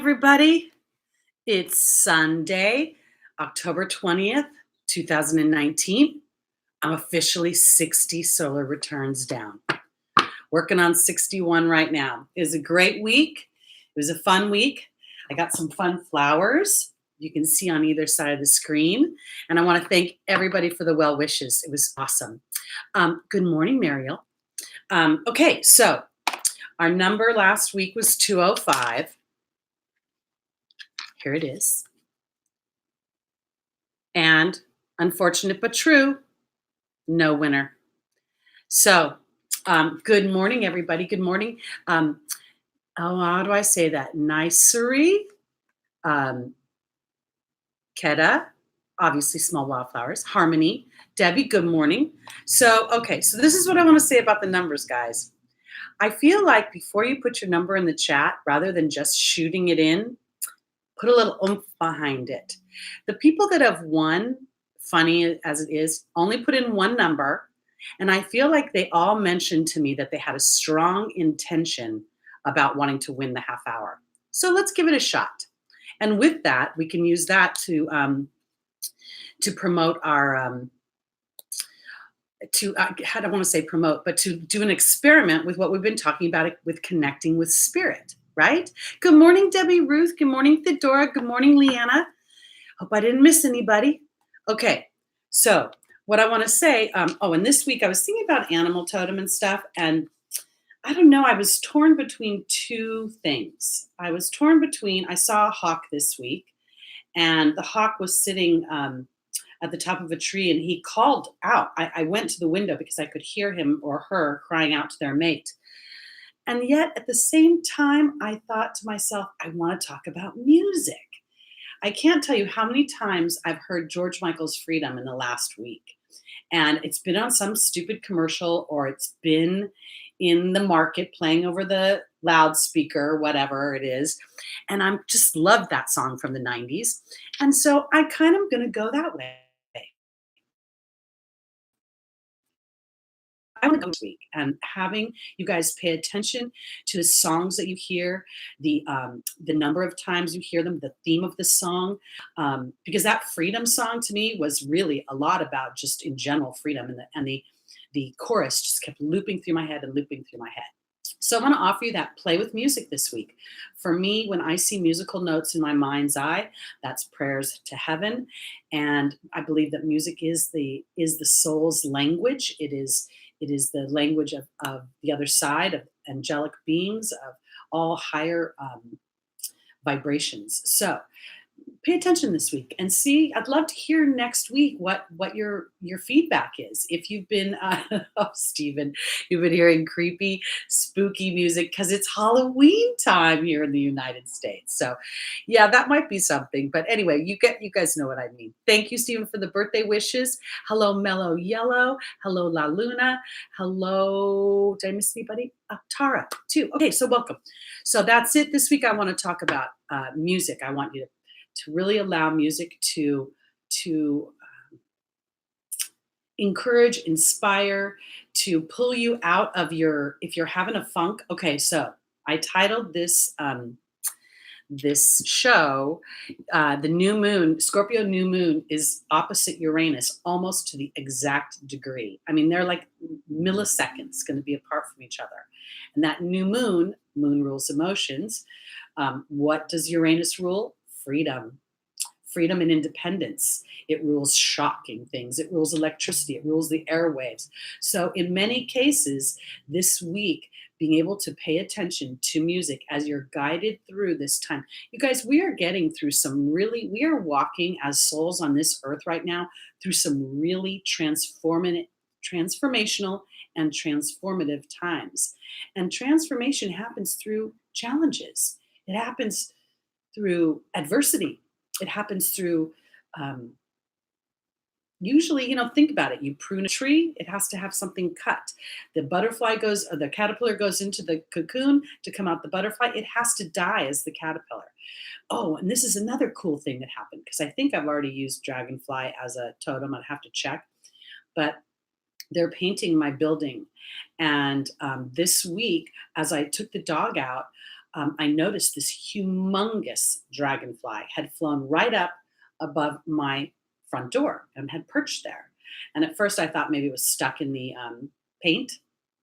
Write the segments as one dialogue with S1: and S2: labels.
S1: everybody. It's Sunday, October 20th, 2019. I'm officially 60 solar returns down. Working on 61 right now. It was a great week. It was a fun week. I got some fun flowers you can see on either side of the screen. And I want to thank everybody for the well wishes. It was awesome. Good morning, Mariel. Okay, so our number last week was 205. Here it is. And unfortunate but true, no winner. So, good morning, everybody. Good morning. How do I say that? Nicery, Keta, obviously small wildflowers, Harmony, Debbie, good morning. So this is what I want to say about the numbers, guys. I feel like before you put your number in the chat, rather than just shooting it in, put a little oomph behind it. The people that have won, funny as it is, only put in one number. And I feel like they all mentioned to me that they had a strong intention about wanting to win the half hour. So let's give it a shot. And with that, we can use that to promote our, I don't want to say promote, but to do an experiment with what we've been talking about with connecting with spirit. Right? Good morning, Debbie Ruth. Good morning, Thedora. Good morning, Leanna. Hope I didn't miss anybody. Okay, so what I want to say, and this week I was thinking about animal totem and stuff, and I don't know, I was torn between two things. I saw a hawk this week, and the hawk was sitting at the top of a tree, and he called out. I went to the window because I could hear him or her crying out to their mate. And yet, at the same time, I thought to myself, I want to talk about music. I can't tell you how many times I've heard George Michael's Freedom in the last week. And it's been on some stupid commercial, or it's been in the market playing over the loudspeaker, whatever it is. And I just love that song from the 90s. And so I kind of going to go that way. I want to go this week and having you guys pay attention to the songs that you hear, the number of times you hear them, the theme of the song, because that freedom song to me was really a lot about just in general freedom, and the chorus just kept looping through my head and looping through my head. So I want to offer you that play with music this week. For me, when I see musical notes in my mind's eye, that's prayers to heaven, and I believe that music is the soul's language. It is the language of the other side, of angelic beings, of all higher vibrations. So pay attention this week and see. I'd love to hear next week what your feedback is. If you've been, Stephen, you've been hearing creepy, spooky music because it's Halloween time here in the United States. So, yeah, that might be something. But anyway, you guys know what I mean. Thank you, Stephen, for the birthday wishes. Hello, Mellow Yellow. Hello, La Luna. Hello, did I miss anybody? Tara, too. Okay, so welcome. So that's it. This week I want to talk about music. I want you to really allow music to encourage, inspire, to pull you out of if you're having a funk. Okay, so I titled this show, the new moon, Scorpio new moon is opposite Uranus, almost to the exact degree. I mean, they're like milliseconds going to be apart from each other. And that new moon rules emotions. What does Uranus rule? Freedom and independence. It rules shocking things. It rules electricity. It rules the airwaves. So in many cases this week, being able to pay attention to music as you're guided through this time. You guys, we are getting through we are walking as souls on this earth right now through some really transformational and transformative times. And transformation happens through challenges. It happens through adversity. It happens through, usually, think about it. You prune a tree, it has to have something cut. The caterpillar goes into the cocoon to come out the butterfly. It has to die as the caterpillar. Oh, and this is another cool thing that happened, because I think I've already used dragonfly as a totem. I'd have to check. But they're painting my building. And this week, as I took the dog out, I noticed this humongous dragonfly had flown right up above my front door and had perched there. And at first I thought maybe it was stuck in the paint,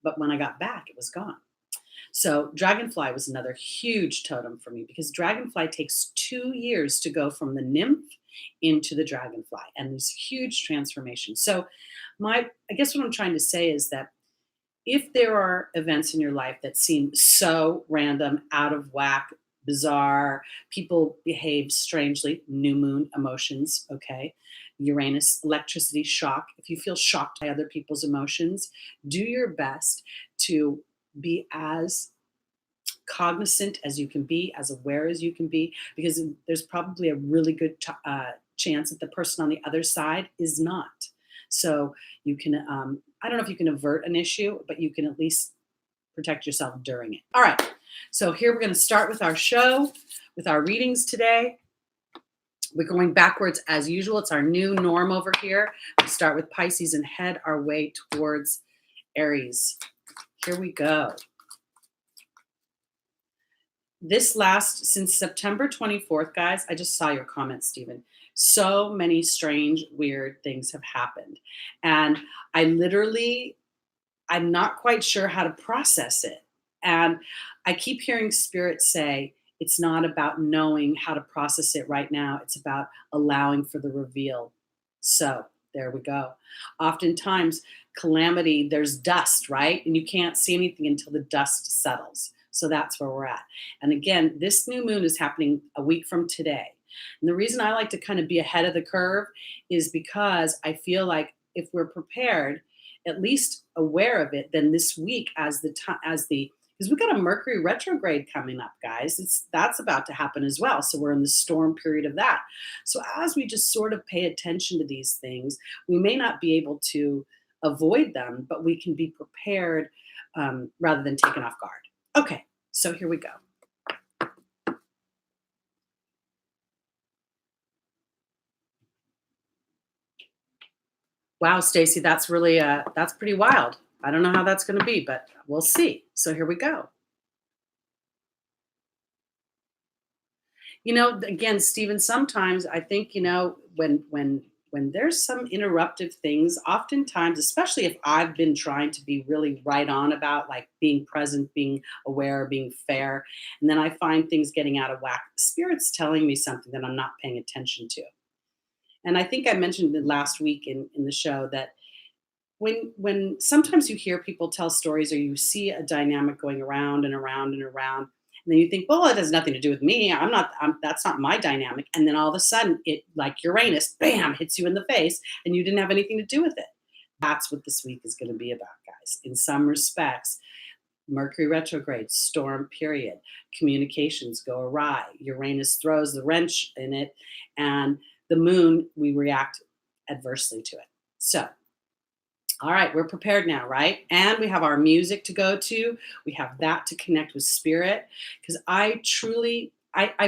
S1: but when I got back, it was gone. So dragonfly was another huge totem for me because dragonfly takes 2 years to go from the nymph into the dragonfly and this huge transformation. So I guess what I'm trying to say is that if there are events in your life that seem so random, out of whack, bizarre, people behave strangely, new moon emotions, okay? Uranus, electricity, shock. If you feel shocked by other people's emotions, do your best to be as cognizant as you can be, as aware as you can be, because there's probably a really good chance that the person on the other side is not. So you can, I don't know if you can avert an issue, but you can at least protect yourself during it. All right. So here we're going to start with our show, with our readings today. We're going backwards as usual. It's our new norm over here. We start with Pisces and head our way towards Aries. Here we go. This since September 24th, guys, I just saw your comment, Stephen. So many strange, weird things have happened. And I'm not quite sure how to process it. And I keep hearing Spirit say, it's not about knowing how to process it right now. It's about allowing for the reveal. So there we go. Oftentimes, calamity, there's dust, right? And you can't see anything until the dust settles. So that's where we're at. And again, this new moon is happening a week from today. And the reason I like to kind of be ahead of the curve is because I feel like if we're prepared, at least aware of it, then this week because we've got a Mercury retrograde coming up, guys. That's about to happen as well. So we're in the storm period of that. So as we just sort of pay attention to these things, we may not be able to avoid them, but we can be prepared rather than taken off guard. Okay, so here we go. Wow, Stacy, that's really that's pretty wild. I don't know how that's going to be, but we'll see. So here we go. Again, Stephen, sometimes I think, when there's some interruptive things, oftentimes, especially if I've been trying to be really right on about like being present, being aware, being fair, and then I find things getting out of whack, Spirit's telling me something that I'm not paying attention to. And I think I mentioned it last week in the show that when sometimes you hear people tell stories or you see a dynamic going around and around and around, and then you think, well, it has nothing to do with me. That's not my dynamic. And then all of a sudden it, like Uranus, bam, hits you in the face and you didn't have anything to do with it. That's what this week is going to be about, guys. In some respects, Mercury retrograde, storm period, communications go awry. Uranus throws the wrench in it, and the moon, we react adversely to it. So, all right, we're prepared now, right? And we have our music to go to. We have that to connect with Spirit, because I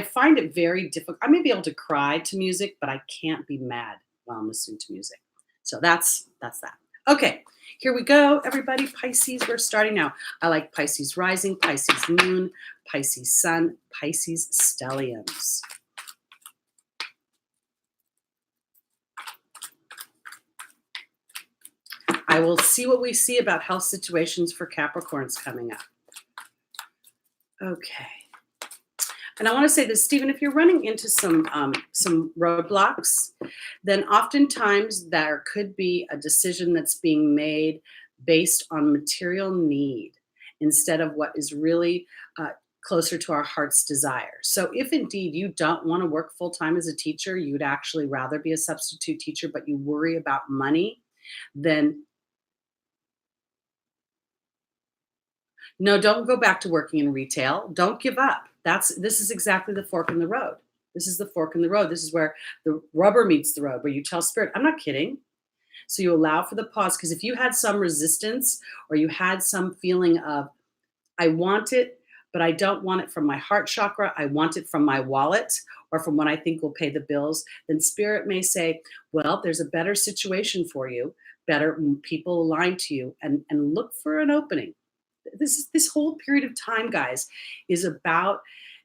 S1: find it very difficult. I may be able to cry to music, but I can't be mad while I'm listening to music. So that's that. Okay, here we go, everybody. Pisces, we're starting now. I like Pisces rising, Pisces moon, Pisces sun, Pisces stelliums. I will see what we see about health situations for Capricorns coming up. Okay. And I want to say this, Stephen, if you're running into some roadblocks, then oftentimes there could be a decision that's being made based on material need instead of what is really closer to our heart's desire. So if indeed you don't want to work full-time as a teacher, you'd actually rather be a substitute teacher, but you worry about money, then no, don't go back to working in retail. Don't give up. This is exactly the fork in the road. This is the fork in the road. This is where the rubber meets the road, where you tell Spirit, I'm not kidding. So you allow for the pause, because if you had some resistance or you had some feeling of, I want it, but I don't want it from my heart chakra, I want it from my wallet or from what I think will pay the bills, then Spirit may say, well, there's a better situation for you, better people aligned to you, and look for an opening. This whole period of time, guys, is about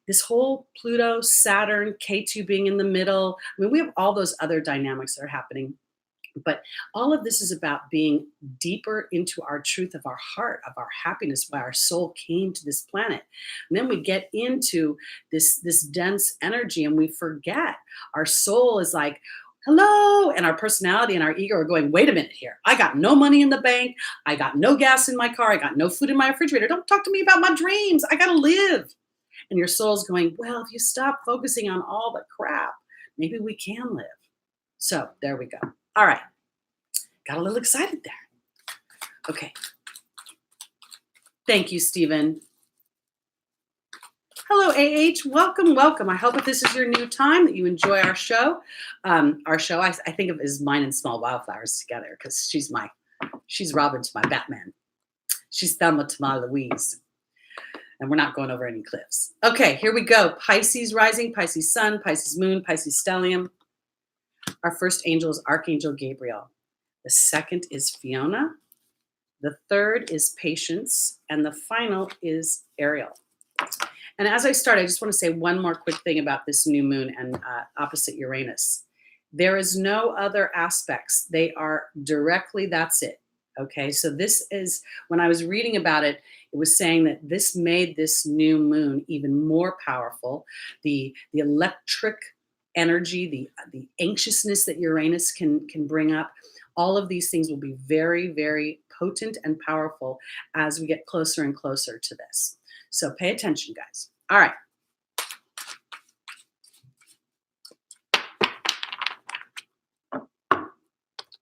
S1: this whole Pluto, Saturn, K2 being in the middle. I mean, we have all those other dynamics that are happening, but all of this is about being deeper into our truth of our heart, of our happiness, why our soul came to this planet. And then we get into this dense energy and we forget. Our soul is like, hello. And our personality and our ego are going, wait a minute here. I got no money in the bank. I got no gas in my car. I got no food in my refrigerator. Don't talk to me about my dreams. I got to live. And your soul's going, well, if you stop focusing on all the crap, maybe we can live. So there we go. All right. Got a little excited there. Okay. Thank you, Stephen. Hello, AH. Welcome, welcome. I hope if this is your new time that you enjoy our show. I think of as mine and Small Wildflowers together because she's Robin to my Batman. She's Thelma to my Louise. And we're not going over any cliffs. Okay, here we go. Pisces rising, Pisces sun, Pisces moon, Pisces stellium. Our first angel is Archangel Gabriel. The second is Fiona. The third is Patience. And the final is Ariel. And as I start, I just want to say one more quick thing about this new moon and opposite Uranus. There is no other aspects. They are directly, that's it. Okay, so this is, when I was reading about it, it was saying that this made this new moon even more powerful. The electric energy, the anxiousness that Uranus can bring up, all of these things will be very, very potent and powerful as we get closer and closer to this. So pay attention, guys. All right.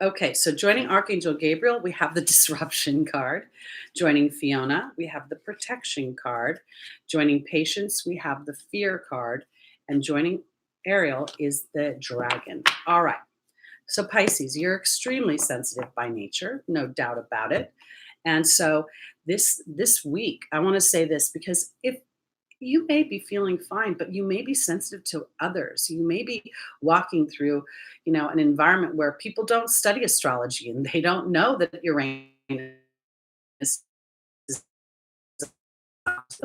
S1: Okay, so joining Archangel Gabriel, we have the disruption card. Joining Fiona, we have the protection card. Joining Patience, we have the fear card. And joining Ariel is the dragon. All right. So Pisces, you're extremely sensitive by nature, no doubt about it. And so this week, I want to say this because if you may be feeling fine, but you may be sensitive to others. You may be walking through, an environment where people don't study astrology and they don't know that Uranus is.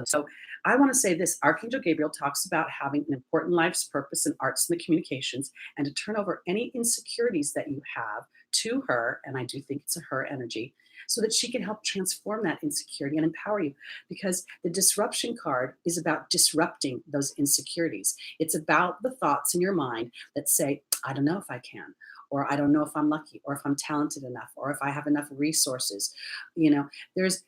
S1: So I want to say this. Archangel Gabriel talks about having an important life's purpose in arts and the communications and to turn over any insecurities that you have to her. And I do think it's a her energy so that she can help transform that insecurity and empower you, because the disruption card is about disrupting those insecurities. It's about the thoughts in your mind that say, I don't know if I can, or I don't know if I'm lucky, or if I'm talented enough, or if I have enough resources. There is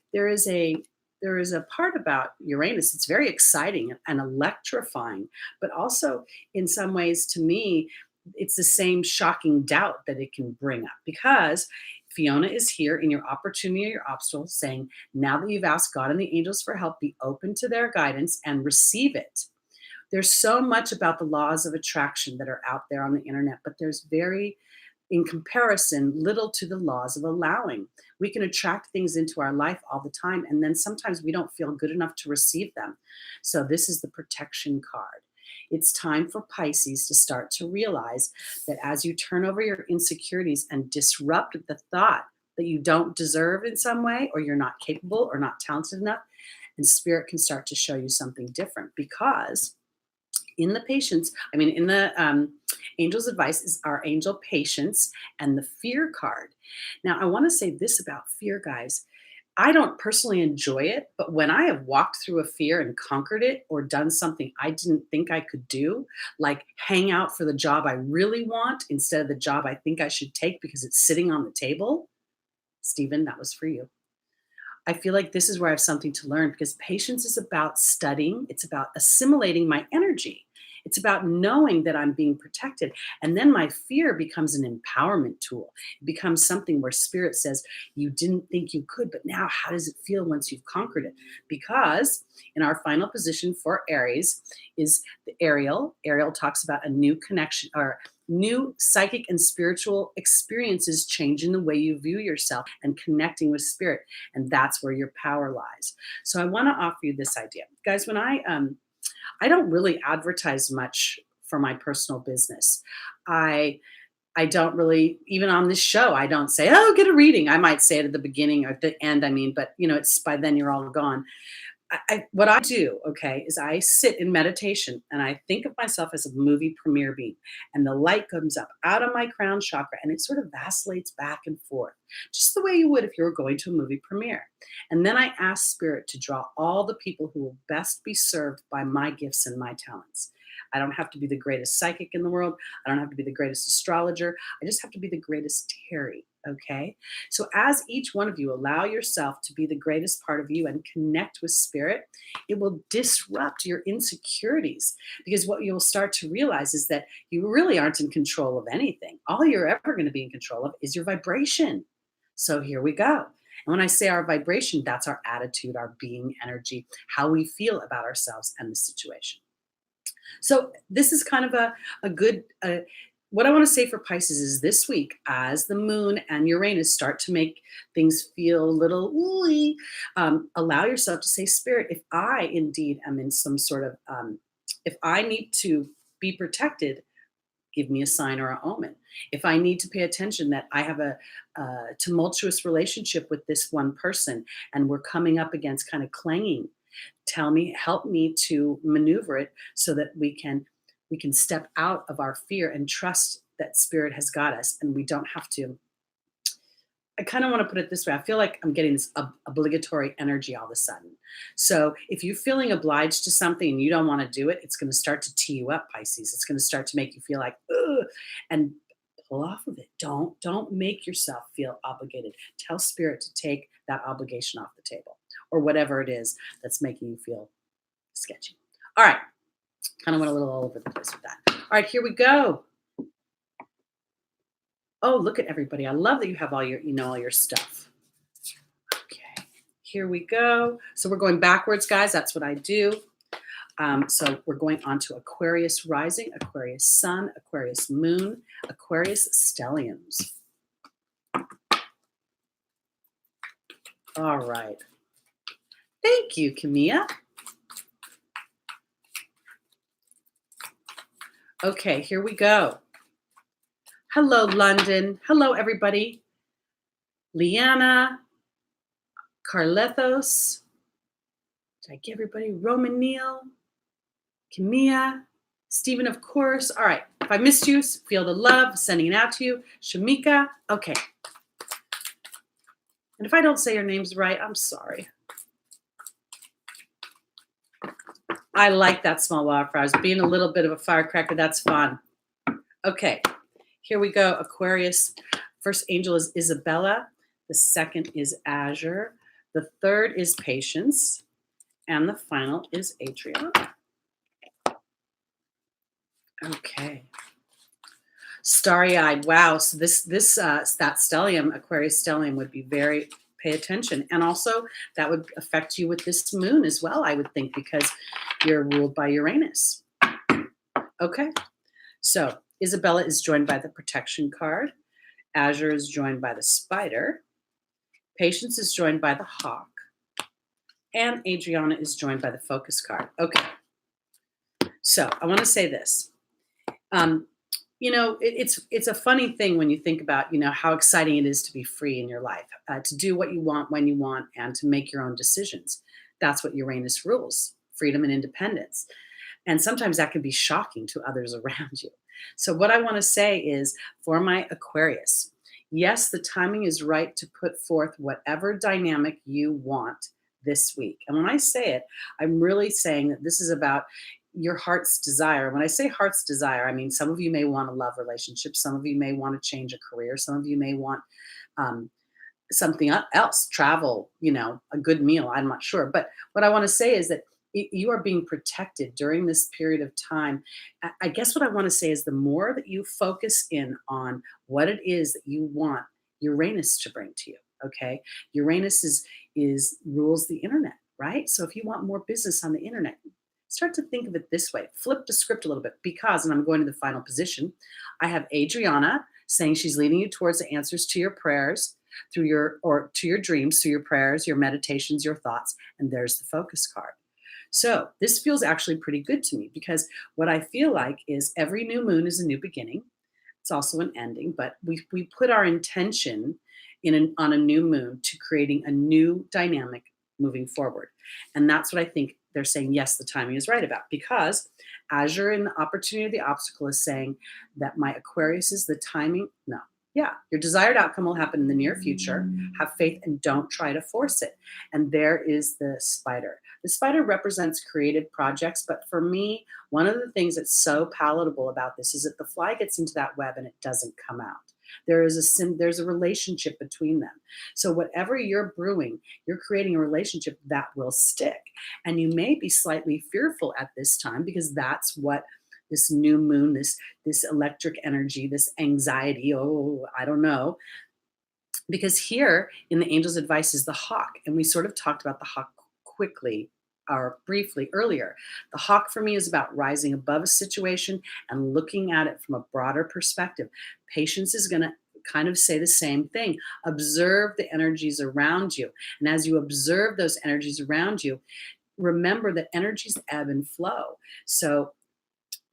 S1: a part about Uranus. It's very exciting and electrifying, but also in some ways, to me, it's the same shocking doubt that it can bring up, because Fiona is here in your opportunity or your obstacle, saying, now that you've asked God and the angels for help, be open to their guidance and receive it. There's so much about the laws of attraction that are out there on the internet, but there's in comparison, little to the laws of allowing. We can attract things into our life all the time, and then sometimes we don't feel good enough to receive them. So this is the protection card. It's time for Pisces to start to realize that as you turn over your insecurities and disrupt the thought that you don't deserve in some way, or you're not capable or not talented enough, and Spirit can start to show you something different, because in the angel's advice is our angel Patience and the fear card. Now, I want to say this about fear, guys. I don't personally enjoy it, but when I have walked through a fear and conquered it, or done something I didn't think I could do, like hang out for the job I really want instead of the job I think I should take because it's sitting on the table, Stephen, that was for you. I feel like this is where I have something to learn, because patience is about studying. It's about assimilating my energy. It's about knowing that I'm being protected. And then my fear becomes an empowerment tool. It becomes something where Spirit says, you didn't think you could, but now how does it feel once you've conquered it? Because in our final position for Aries is the Ariel. Ariel talks about a new connection, or new psychic and spiritual experiences changing the way you view yourself and connecting with Spirit. And that's where your power lies. So I want to offer you this idea. Guys, when I don't really advertise much for my personal business. I I don't really, even on this show, I don't say, oh, get a reading. I might say it at the beginning or at the end. I mean, but it's by then you're all gone. What I do, okay, is I sit in meditation and I think of myself as a movie premiere beam, and the light comes up out of my crown chakra and it sort of vacillates back and forth, just the way you would if you were going to a movie premiere. And then I ask Spirit to draw all the people who will best be served by my gifts and my talents. I don't have to be the greatest psychic in the world. I don't have to be the greatest astrologer. I just have to be the greatest Teri. Okay. So, as each one of you allow yourself to be the greatest part of you and connect with Spirit, it will disrupt your insecurities, because what you'll start to realize is that you really aren't in control of anything. All you're ever going to be in control of is your vibration. So, here we go. And when I say our vibration, that's our attitude, our being energy, how we feel about ourselves and the situation. So this is kind of a good, what I want to say for Pisces is this week, as the moon and Uranus start to make things feel a little ooey, allow yourself to say, Spirit, if I indeed am in some sort of, if I need to be protected, give me a sign or an omen. If I need to pay attention that I have a tumultuous relationship with this one person and we're coming up against kind of clanging, tell me, help me to maneuver it so that we can step out of our fear and trust that Spirit has got us, and we don't have to. I kind of want to put it this way. I feel like I'm getting this obligatory energy all of a sudden. So if you're feeling obliged to something and you don't want to do it, it's going to start to tee you up, Pisces. It's going to start to make you feel like, ugh, and pull off of it. Don't make yourself feel obligated. Tell Spirit to take that obligation off the table, or whatever it is that's making you feel sketchy. All right. Kind of went a little all over the place with that. All right, here we go. Oh, look at everybody. I love that you have all your stuff. Okay, here we go. So we're going backwards, guys. That's what I do. So we're going on to Aquarius rising, Aquarius sun, Aquarius moon, Aquarius stelliums. All right. Thank you, Camilla. Okay, here we go. Hello, London. Hello, everybody. Liana, Carlethos. Did I get everybody? Roman Neal, Camilla, Stephen, of course. All right. If I missed you, feel the love, sending it out to you. Shamika. Okay. And if I don't say your names right, I'm sorry. I like that small wildfire. I was being a little bit of a firecracker. That's fun. Okay, here we go. Aquarius. First angel is Isabella. The second is Azure. The third is Patience. And the final is Adriana. Okay. Starry-eyed. Wow. So that stellium, Aquarius stellium, would be very, pay attention. And also that would affect you with this moon as well, I would think, because you're ruled by Uranus. Okay. So Isabella is joined by the protection card. Azure is joined by the spider. Patience is joined by the hawk. And Adriana is joined by the focus card. Okay. So I want to say this. It's a funny thing when you think about, how exciting it is to be free in your life, to do what you want when you want, and to make your own decisions. That's what Uranus rules, freedom and independence. And sometimes that can be shocking to others around you. So what I want to say is, for my Aquarius, yes, the timing is right to put forth whatever dynamic you want this week. And when I say it, I'm really saying that this is about your heart's desire. When I say heart's desire, I mean, some of you may want a love relationship. Some of you may want to change a career. Some of you may want something else, travel, a good meal. I'm not sure. But what I want to say is that you are being protected during this period of time. I guess what I want to say is, the more that you focus in on what it is that you want Uranus to bring to you, okay? Uranus is rules the internet, right? So if you want more business on the internet, start to think of it this way. Flip the script a little bit, because, and I'm going to the final position, I have Adriana saying she's leading you towards the answers to your prayers, to your dreams, through your prayers, your meditations, your thoughts, and there's the focus card. So this feels actually pretty good to me, because what I feel like is every new moon is a new beginning. It's also an ending, but we put our intention on a new moon to creating a new dynamic moving forward. And that's what I think they're saying, yes, the timing is right about, because Azure in the opportunity of the obstacle is saying that my Aquarius is the timing. No. Yeah, your desired outcome will happen in the near future. Have faith and don't try to force it. And there is the spider. The spider represents creative projects, but for me, one of the things that's so palatable about this is that the fly gets into that web and it doesn't come out. There's a relationship between them. So whatever you're brewing, you're creating a relationship that will stick. And you may be slightly fearful at this time because that's what this new moon, this electric energy, this anxiety, oh, I don't know. Because here in the angel's advice is the hawk. And we sort of talked about the hawk quickly or briefly earlier. The hawk for me is about rising above a situation and looking at it from a broader perspective. Patience is going to kind of say the same thing. Observe the energies around you. And as you observe those energies around you, remember that energies ebb and flow. So,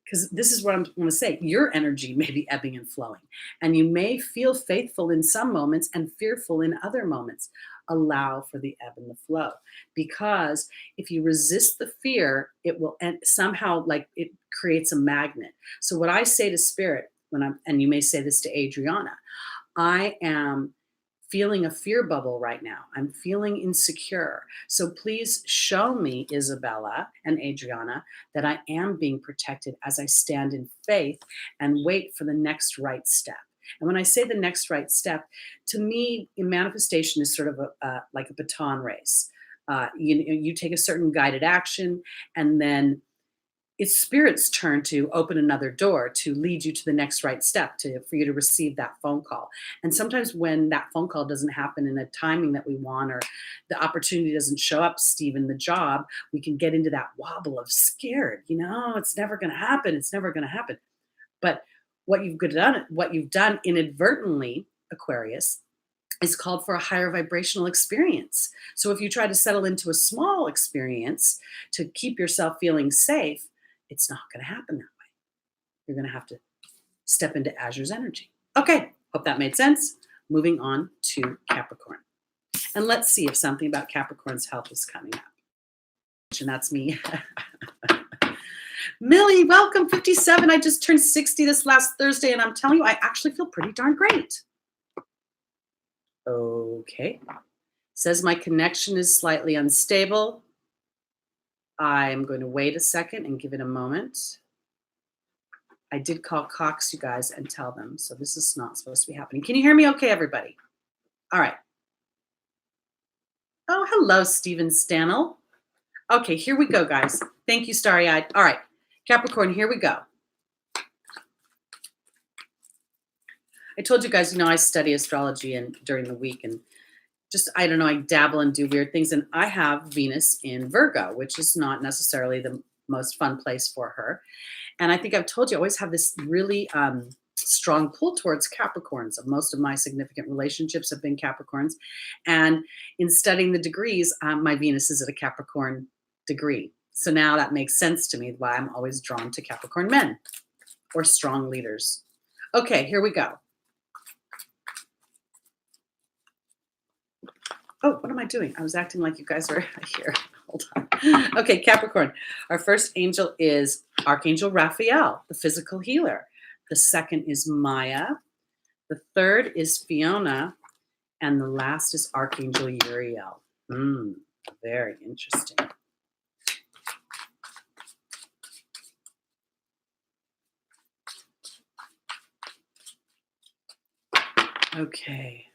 S1: because this is what I'm going to say, your energy may be ebbing and flowing, and you may feel faithful in some moments and fearful in other moments. Allow for the ebb and the flow, because if you resist the fear, it will somehow, like, it creates a magnet. So what I say to spirit and you may say this to Adriana, I am feeling a fear bubble right now. I'm feeling insecure. So please show me, Isabella and Adriana, that I am being protected as I stand in faith and wait for the next right step. And when I say the next right step, to me, manifestation is sort of like a baton race. You take a certain guided action, and then it's spirit's turn to open another door to lead you to the next right step, for you to receive that phone call. And sometimes when that phone call doesn't happen in a timing that we want, or the opportunity doesn't show up, Steve, in the job, we can get into that wobble of scared. It's never going to happen. It's never going to happen. But what you've done inadvertently, Aquarius, is called for a higher vibrational experience. So if you try to settle into a small experience to keep yourself feeling safe, it's not going to happen that way. You're going to have to step into Azure's energy. Okay, hope that made sense. Moving on to Capricorn. And let's see if something about Capricorn's health is coming up. And that's me. Millie, welcome, 57. I just turned 60 this last Thursday, and I'm telling you, I actually feel pretty darn great. Okay. Says my connection is slightly unstable. I'm going to wait a second and give it a moment. I did call Cox, you guys, and tell them. So this is not supposed to be happening. Can you hear me okay, everybody? All right. Oh, hello, Stephen Stanel. Okay, here we go, guys. Thank you, Starry-Eyed. All right, Capricorn, here we go. I told you guys, I study astrology during the week, and just, I don't know, I dabble and do weird things. And I have Venus in Virgo, which is not necessarily the most fun place for her. And I think I've told you, I always have this really strong pull towards Capricorns. Most of my significant relationships have been Capricorns. And in studying the degrees, my Venus is at a Capricorn degree. So now that makes sense to me, why I'm always drawn to Capricorn men or strong leaders. Okay, here we go. Oh, what am I doing? I was acting like you guys are here. Hold on. Okay, Capricorn. Our first angel is Archangel Raphael, the physical healer. The second is Maya. The third is Fiona. And the last is Archangel Uriel. Very interesting. Okay.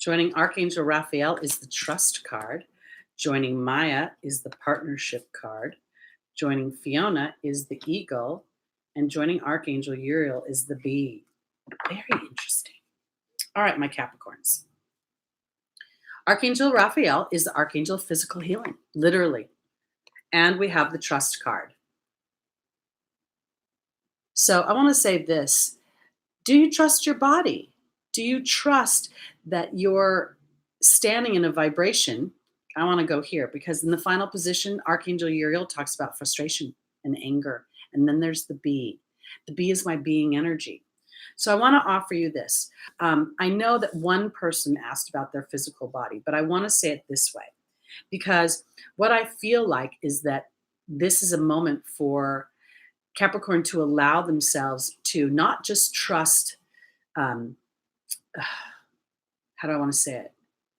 S1: Joining Archangel Raphael is the Trust card. Joining Maya is the Partnership card. Joining Fiona is the Eagle. And joining Archangel Uriel is the Bee. Very interesting. All right, my Capricorns. Archangel Raphael is the Archangel of physical healing, literally. And we have the Trust card. So I want to say this. Do you trust your body? Do you trust that you're standing in a vibration? I want to go here because in the final position, Archangel Uriel talks about frustration and anger. And then there's the bee. The bee is my being energy. So I want to offer you this. I know that one person asked about their physical body, but I want to say it this way because what I feel like is that this is a moment for Capricorn to allow themselves to not just trust, um, how do I want to say it?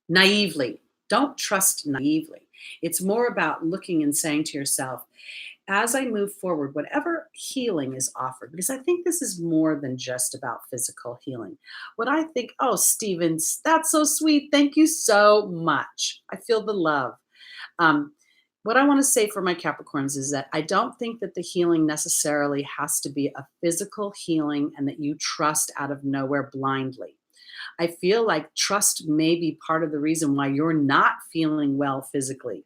S1: Naively. Don't trust naively. It's more about looking and saying to yourself, as I move forward, whatever healing is offered, because I think this is more than just about physical healing. What I think, oh, Stevens, that's so sweet. Thank you so much. I feel the love. Um, what I want to say for my Capricorns is that I don't think that the healing necessarily has to be a physical healing and that you trust out of nowhere blindly. I feel like trust may be part of the reason why you're not feeling well physically.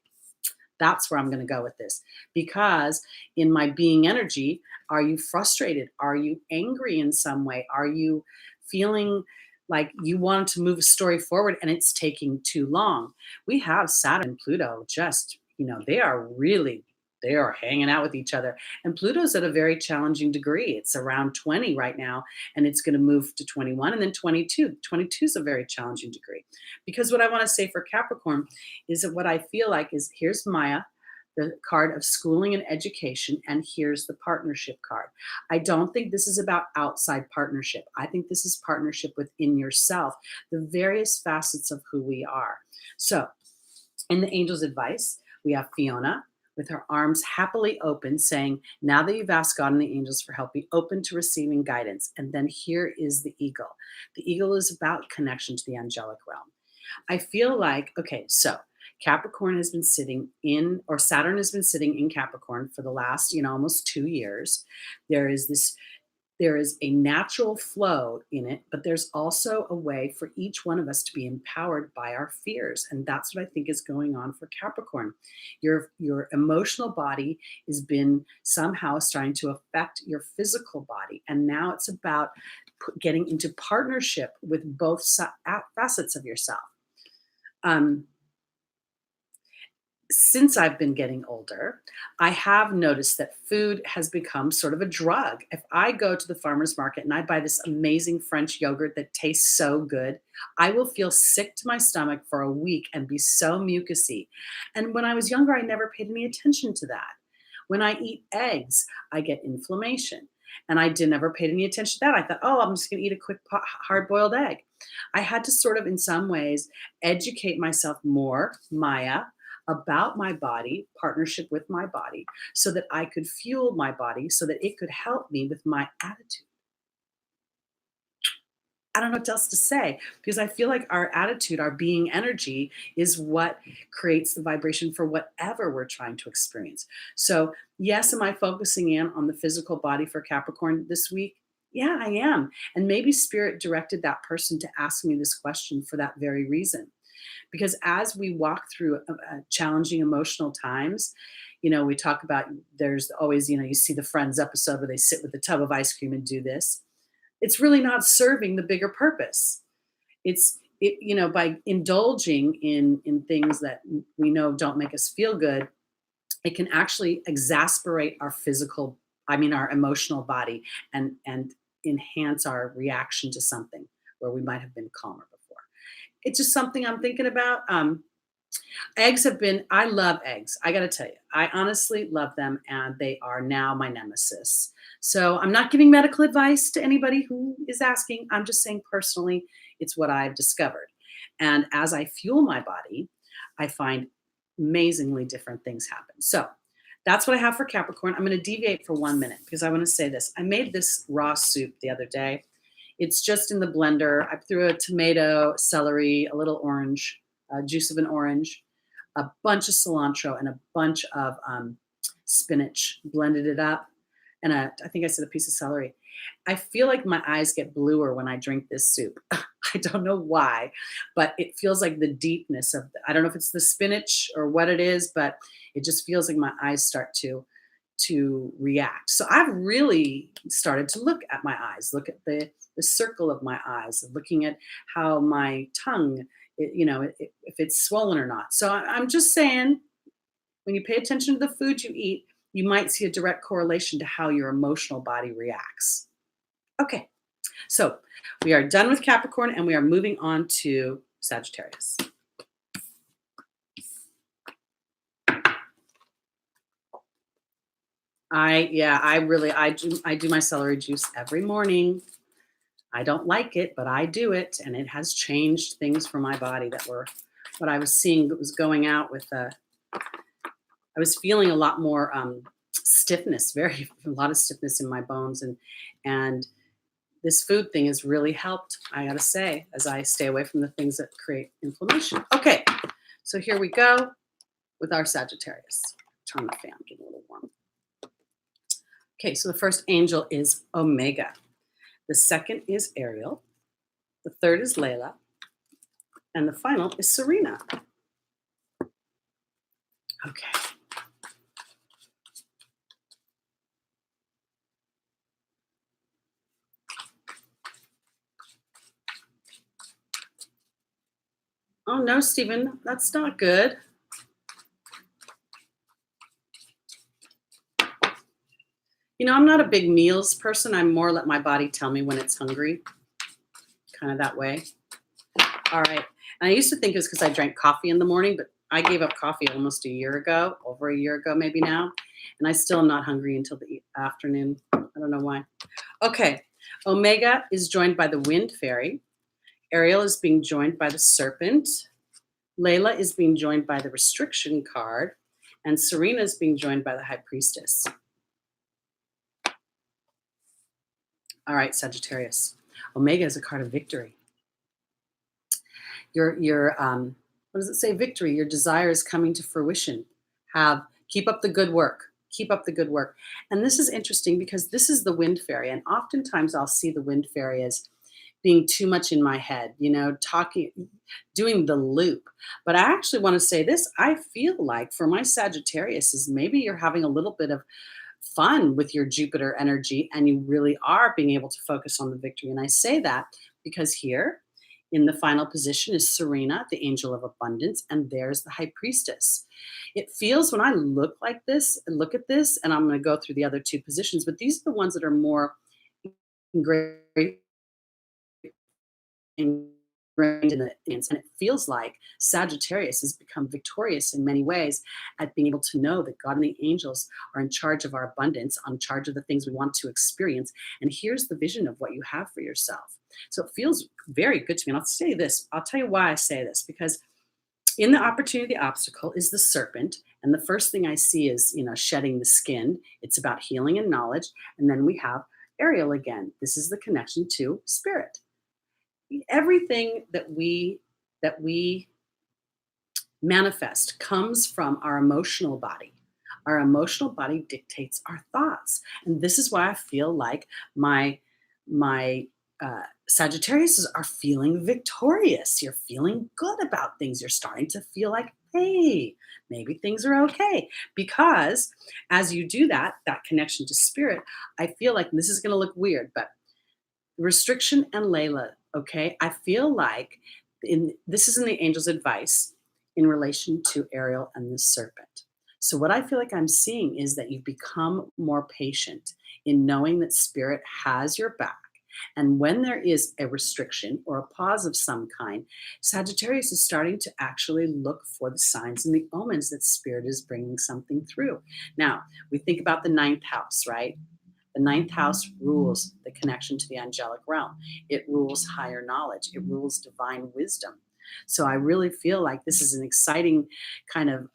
S1: That's where I'm going to go with this. Because in my being energy, are you frustrated? Are you angry in some way? Are you feeling like you wanted to move a story forward and it's taking too long? We have Saturn and Pluto just, they are hanging out with each other. And Pluto's at a very challenging degree. It's around 20 right now, and it's going to move to 21 and then 22. 22 is a very challenging degree. Because what I want to say for Capricorn is that what I feel like is here's Maya, the card of schooling and education, and here's the partnership card. I don't think this is about outside partnership. I think this is partnership within yourself, the various facets of who we are. So, in the angel's advice, we have Fiona with her arms happily open, saying, now that you've asked God and the angels for help, be open to receiving guidance. And then here is the eagle. The eagle is about connection to the angelic realm. I feel like, okay, so Capricorn has been sitting in, or Saturn has been sitting in Capricorn for the last, almost 2 years. There is a natural flow in it, but there's also a way for each one of us to be empowered by our fears. And that's what I think is going on for Capricorn. Your emotional body has been somehow starting to affect your physical body. And now it's about getting into partnership with both facets of yourself. Since I've been getting older, I have noticed that food has become sort of a drug. If I go to the farmer's market and I buy this amazing French yogurt that tastes so good, I will feel sick to my stomach for a week and be so mucusy. And when I was younger, I never paid any attention to that. When I eat eggs, I get inflammation. And I never paid any attention to that. I thought, oh, I'm just going to eat a quick hard boiled egg. I had to sort of, in some ways, educate myself more, Maya, about my body, partnership with my body, so that I could fuel my body so that it could help me with my attitude. I don't know what else to say because I feel like our attitude, our being energy is what creates the vibration for whatever we're trying to experience. So, yes, am I focusing in on the physical body for Capricorn this week? Yeah, I am. And maybe spirit directed that person to ask me this question for that very reason. Because as we walk through challenging emotional times, we talk about there's always, you see the Friends episode where they sit with a tub of ice cream and do this. It's really not serving the bigger purpose. By indulging in things that we know don't make us feel good, it can actually exasperate our emotional body and enhance our reaction to something where we might have been calmer before. It's just something I'm thinking about. I love eggs. I got to tell you, I honestly love them and they are now my nemesis. So I'm not giving medical advice to anybody who is asking. I'm just saying personally, it's what I've discovered. And as I fuel my body, I find amazingly different things happen. So that's what I have for Capricorn. I'm going to deviate for 1 minute because I want to say this. I made this raw soup the other day. It's just in the blender. I threw a tomato, celery, a little orange, juice of an orange, a bunch of cilantro, and a bunch of spinach, blended it up, and I think I said a piece of celery. I feel like my eyes get bluer when I drink this soup. I don't know why, but it feels like the deepness I don't know if it's the spinach or what it is, but it just feels like my eyes start to react. So I've really started to look at my eyes, look at the circle of my eyes, looking at how my tongue if it's swollen or not. So I'm just saying, when you pay attention to the food you eat, you might see a direct correlation to how your emotional body reacts. Okay, so we are done with Capricorn and we are moving on to Sagittarius. I do my celery juice every morning. I don't like it, but I do it, and it has changed things for my body that were what I was seeing that was going out with. I was feeling a lot more stiffness, a lot of stiffness in my bones, and this food thing has really helped. I gotta say, as I stay away from the things that create inflammation. Okay, so here we go with our Sagittarius. Turn the fan, get a little warm. Okay, so the first angel is Omega. The second is Ariel. The third is Layla. And the final is Serena. Okay. Oh no, Stephen, that's not good. I'm not a big meals person. I'm more let my body tell me when it's hungry, kind of that way. All right. And I used to think it was because I drank coffee in the morning, but I gave up coffee almost over a year ago, maybe now. And I still am not hungry until the afternoon. I don't know why. Okay. Omega is joined by the Wind Fairy. Ariel is being joined by the Serpent. Layla is being joined by the Restriction card. And Serena is being joined by the High Priestess. All right, Sagittarius. Omega is a card of victory. Your what does it say? Victory. Your desire is coming to fruition. Keep up the good work. Keep up the good work. And this is interesting because this is the Wind Fairy, and oftentimes I'll see the Wind Fairy as being too much in my head, doing the loop. But I actually want to say this. I feel like for my Sagittarius is maybe you're having a little bit of fun with your Jupiter energy and you really are being able to focus on the victory. And I say that because here in the final position is Serena, the angel of abundance, and there's the High Priestess. It feels when I look at this, and I'm going to go through the other two positions, but these are the ones that are more ingrained in the and it feels like Sagittarius has become victorious in many ways at being able to know that God and the angels are in charge of our abundance, on charge of the things we want to experience. And here's the vision of what you have for yourself. So it feels very good to me. And I'll say this, I'll tell you why I say this, because in the opportunity, the obstacle is the Serpent. And the first thing I see is, shedding the skin. It's about healing and knowledge. And then we have Ariel again. This is the connection to spirit. Everything that we manifest comes from our emotional body. Our emotional body dictates our thoughts, and this is why I feel like my Sagittarius are feeling victorious. You're feeling good about things. You're starting to feel like, hey, maybe things are okay, because as you do that connection to spirit, I feel like, and this is going to look weird, but Restriction and Layla, okay? I feel like this is in the angel's advice in relation to Ariel and the Serpent. So what I feel like I'm seeing is that you've become more patient in knowing that spirit has your back. And when there is a restriction or a pause of some kind, Sagittarius is starting to actually look for the signs and the omens that spirit is bringing something through. Now, we think about the ninth house, right? The ninth house rules the connection to the angelic realm. It rules higher knowledge. It rules divine wisdom. So I really feel like this is an exciting kind of,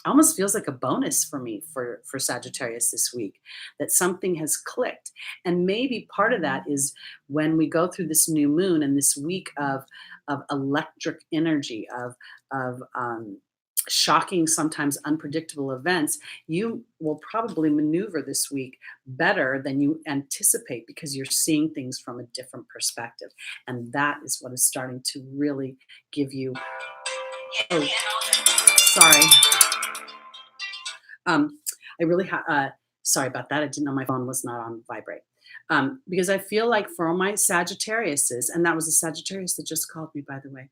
S1: almost feels like a bonus for me for Sagittarius this week, that something has clicked. And maybe part of that is when we go through this new moon and this week of electric energy, of shocking, sometimes unpredictable events, you will probably maneuver this week better than you anticipate because you're seeing things from a different perspective. And that is what is starting to really give you, oh, sorry. I really sorry about that. I didn't know my phone was not on vibrate. Because I feel like for my Sagittariuses, and that was a Sagittarius that just called me, by the way.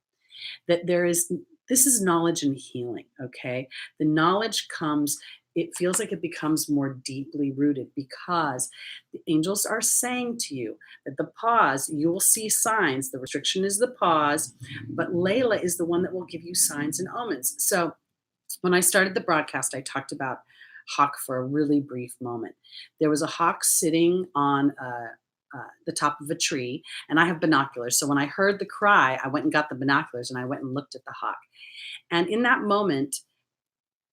S1: that this is knowledge and healing, okay? The knowledge comes, it feels like it becomes more deeply rooted because the angels are saying to you that the pause, you will see signs. The restriction is the pause, but Layla is the one that will give you signs and omens. So when I started the broadcast, I talked about hawk for a really brief moment. There was a hawk sitting on the top of a tree, and I have binoculars. So when I heard the cry, I went and got the binoculars and I went and looked at the hawk. And in that moment,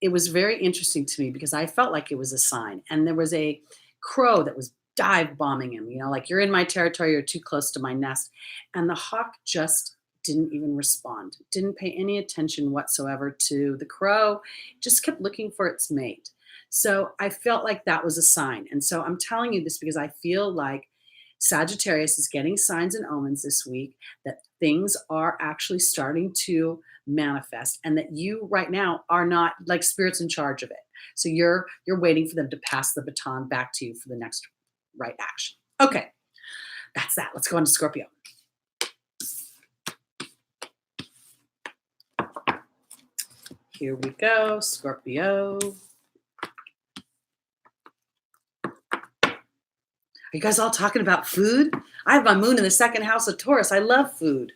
S1: it was very interesting to me because I felt like it was a sign. And there was a crow that was dive bombing him, like you're in my territory, you're too close to my nest. And the hawk just didn't even respond, didn't pay any attention whatsoever to the crow, just kept looking for its mate. So I felt like that was a sign. And so I'm telling you this because I feel like Sagittarius is getting signs and omens this week that things are actually starting to manifest and that you right now are not like spirits in charge of it. So you're waiting for them to pass the baton back to you for the next right action. Okay, that's that. Let's go on to Scorpio. Here we go, Scorpio. Are you guys all talking about food? I have my moon in the second house of Taurus. I love food.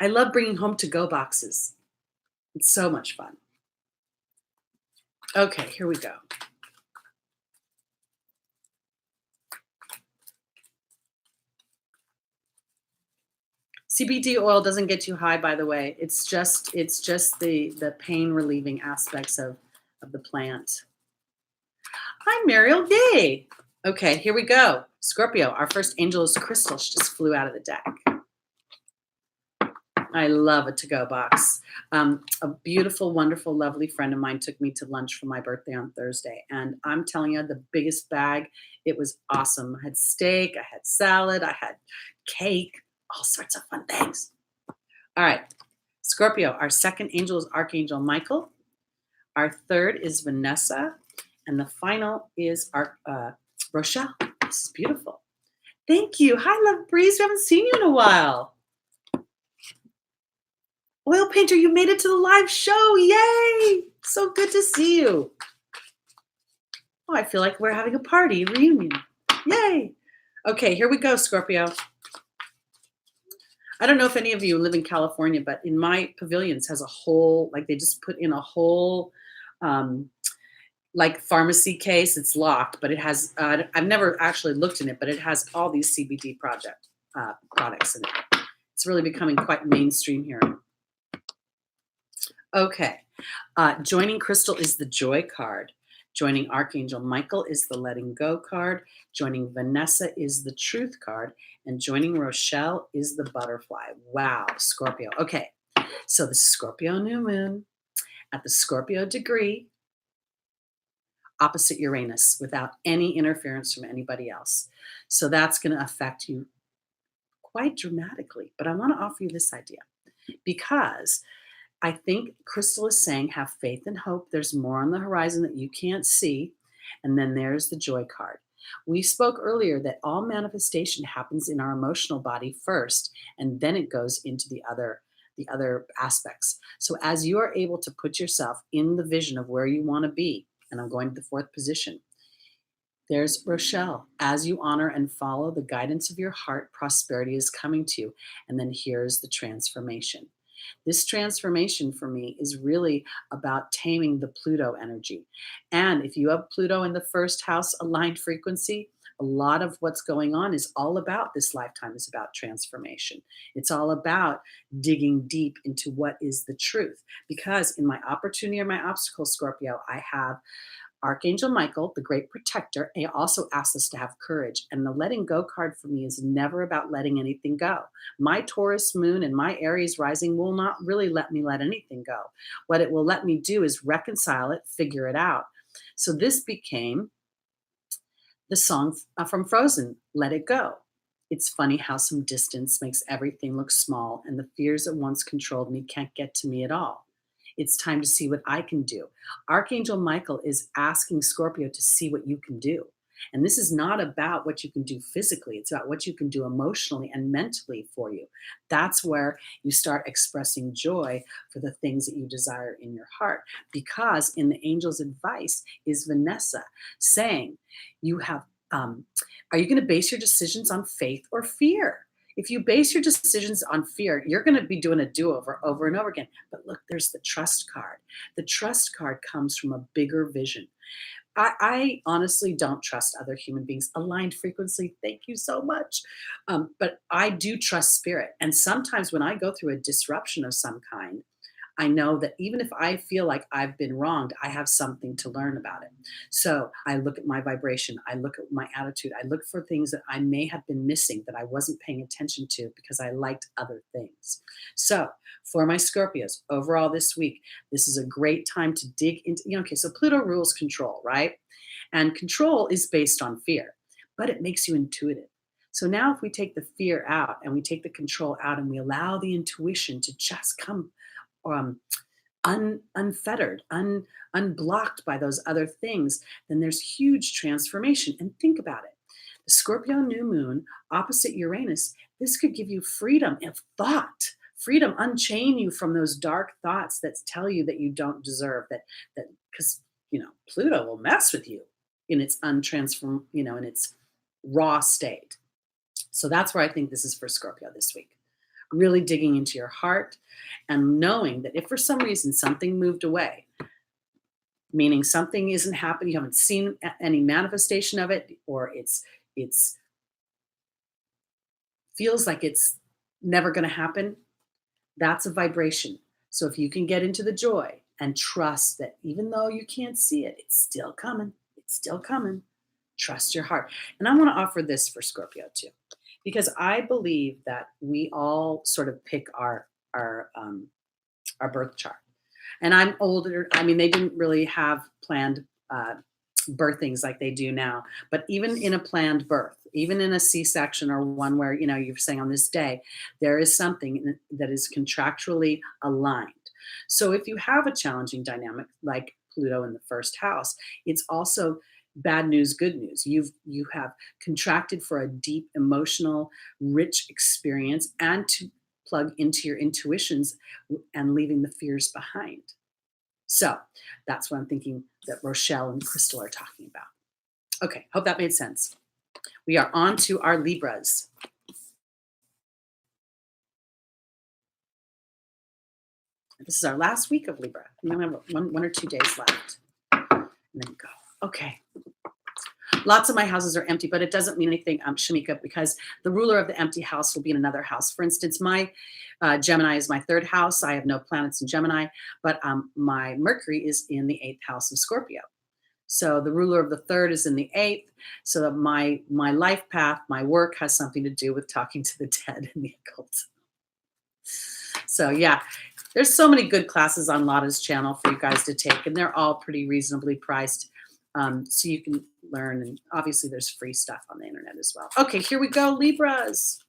S1: I love bringing home to-go boxes. It's so much fun. Okay, here we go. CBD oil doesn't get you high, by the way. It's just the pain relieving aspects of the plant. Hi, Mariel. Yay. Okay, here we go. Scorpio, our first angel is Crystal. She just flew out of the deck. I love a to-go box. A beautiful, wonderful, lovely friend of mine took me to lunch for my birthday on Thursday. And I'm telling you, the biggest bag, it was awesome. I had steak, I had salad, I had cake, all sorts of fun things. All right, Scorpio, our second angel is Archangel Michael. Our third is Vanessa. And the final is our Rochelle. This is beautiful. Thank you. Hi, Love Breeze. We haven't seen you in a while. Oil Painter, you made it to the live show. Yay. So good to see you. Oh, I feel like we're having a party, reunion. Yay. Okay, here we go, Scorpio. I don't know if any of you live in California, but in my pavilions has a whole, like they just put in a whole like pharmacy case. It's locked, but it has, I've never actually looked in it, but it has all these CBD products in it. It's really becoming quite mainstream here. Okay, joining Crystal is the Joy card. Joining Archangel Michael is the Letting Go card. Joining Vanessa is the Truth card. And joining Rochelle is the Butterfly. Wow, Scorpio. Okay, so the Scorpio new moon at the Scorpio degree, opposite Uranus, without any interference from anybody else. So that's going to affect you quite dramatically. But I want to offer you this idea because I think Crystal is saying have faith and hope. There's more on the horizon that you can't see. And then there's the Joy card. We spoke earlier that all manifestation happens in our emotional body first, and then it goes into the other aspects. So as you are able to put yourself in the vision of where you want to be, and I'm going to the fourth position, there's Rochelle. As you honor and follow the guidance of your heart, prosperity is coming to you. And then here's the transformation. This transformation for me is really about taming the Pluto energy. And if you have Pluto in the first house aligned frequency, a lot of what's going on is all about this lifetime is about transformation. It's all about digging deep into what is the truth. Because in my opportunity or my obstacle, Scorpio, I have Archangel Michael, the great protector. He also asks us to have courage. And the letting go card for me is never about letting anything go. My Taurus moon and my Aries rising will not really let me let anything go. What it will let me do is reconcile it, figure it out. So this became the song from Frozen, Let It Go. It's funny how some distance makes everything look small, and the fears that once controlled me can't get to me at all. It's time to see what I can do. Archangel Michael is asking Scorpio to see what you can do. And this is not about what you can do physically, it's about what you can do emotionally and mentally for you. That's where you start expressing joy for the things that you desire in your heart. Because in the angel's advice is Vanessa saying, you have, are you going to base your decisions on faith or fear? If you base your decisions on fear, you're going to be doing a do-over over and over again. But look, there's the trust card. The trust card comes from a bigger vision. I honestly don't trust other human beings. Aligned frequency, thank you so much. But I do trust spirit. And sometimes when I go through a disruption of some kind, I know that even if I feel like I've been wronged, I have something to learn about it. So I look at my vibration, I look at my attitude, I look for things that I may have been missing that I wasn't paying attention to because I liked other things. So for my Scorpios, overall this week, this is a great time to dig into, okay, so Pluto rules control, right? And control is based on fear, but it makes you intuitive. So now if we take the fear out and we take the control out and we allow the intuition to just come unfettered, unblocked by those other things, then there's huge transformation. And think about it. The Scorpio new moon opposite Uranus, this could give you freedom of thought, freedom, unchain you from those dark thoughts that tell you that you don't deserve that, because, Pluto will mess with you in its untransform, in its raw state. So that's where I think this is for Scorpio this week. Really digging into your heart and knowing that if for some reason something moved away, meaning something isn't happening, you haven't seen any manifestation of it, or it's feels like it's never going to happen, that's a vibration. So if you can get into the joy and trust that even though you can't see it, it's still coming. It's still coming. Trust your heart. And I want to offer this for Scorpio too, because I believe that we all sort of pick our birth chart. And I'm older. I mean, they didn't really have planned birthings like they do now. But even in a planned birth, even in a C-section or one where, you're saying on this day, there is something that is contractually aligned. So if you have a challenging dynamic like Pluto in the first house, it's also bad news, good news. You have contracted for a deep, emotional, rich experience and to plug into your intuitions and leaving the fears behind. So that's what I'm thinking that Rochelle and Crystal are talking about. Okay, hope that made sense. We are on to our Libras. This is our last week of Libra. We only have one or 2 days left. And then go. Okay. Lots of my houses are empty, but it doesn't mean anything, Shamika, because the ruler of the empty house will be in another house. For instance, my Gemini is my third house. I have no planets in Gemini, but my Mercury is in the 8th house of Scorpio. So the ruler of the third is in the 8th. So that my life path, my work has something to do with talking to the dead and the occult. So yeah, there's so many good classes on Lada's channel for you guys to take, and they're all pretty reasonably priced. So you can learn, and obviously there's free stuff on the internet as well. Okay, here we go, Libras.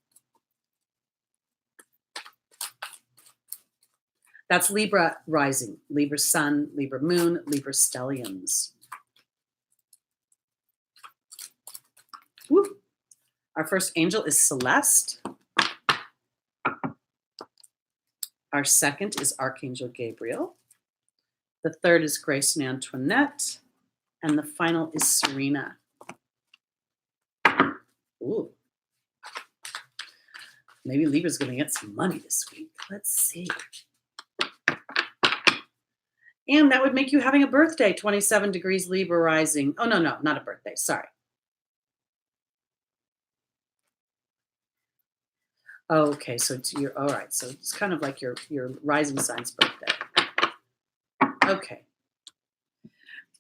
S1: That's Libra rising, Libra sun, Libra moon, Libra stelliums. Woo. Our first angel is Celeste. Our second is Archangel Gabriel. The third is Grace and Antoinette. And the final is Serena. Ooh. Maybe Libra's going to get some money this week. Let's see. And that would make you having a birthday, 27 degrees Libra rising. Oh, no, not a birthday. Sorry. Okay, so all right. So it's kind of like your rising sign's birthday. Okay.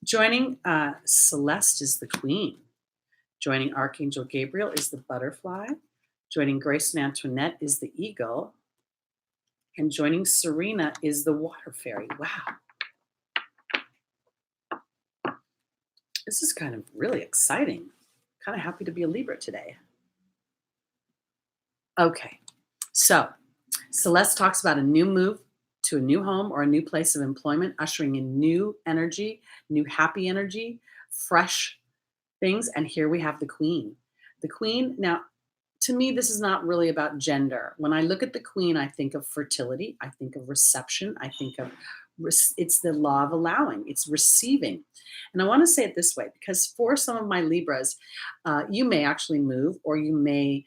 S1: Joining Celeste is the Queen. Joining Archangel Gabriel is the butterfly. Joining Grace and Antoinette is the eagle. And joining Serena is the water fairy. Wow. This is kind of really exciting. Kind of happy to be a Libra today. Okay, so Celeste talks about a new move to a new home or a new place of employment, ushering in new energy, new happy energy, fresh things. And here we have the Queen. The Queen, now, to me, this is not really about gender. When I look at the Queen, I think of fertility, I think of reception, I think of it's the law of allowing, it's receiving. And I want to say it this way because for some of my Libras, you may actually move, or you may,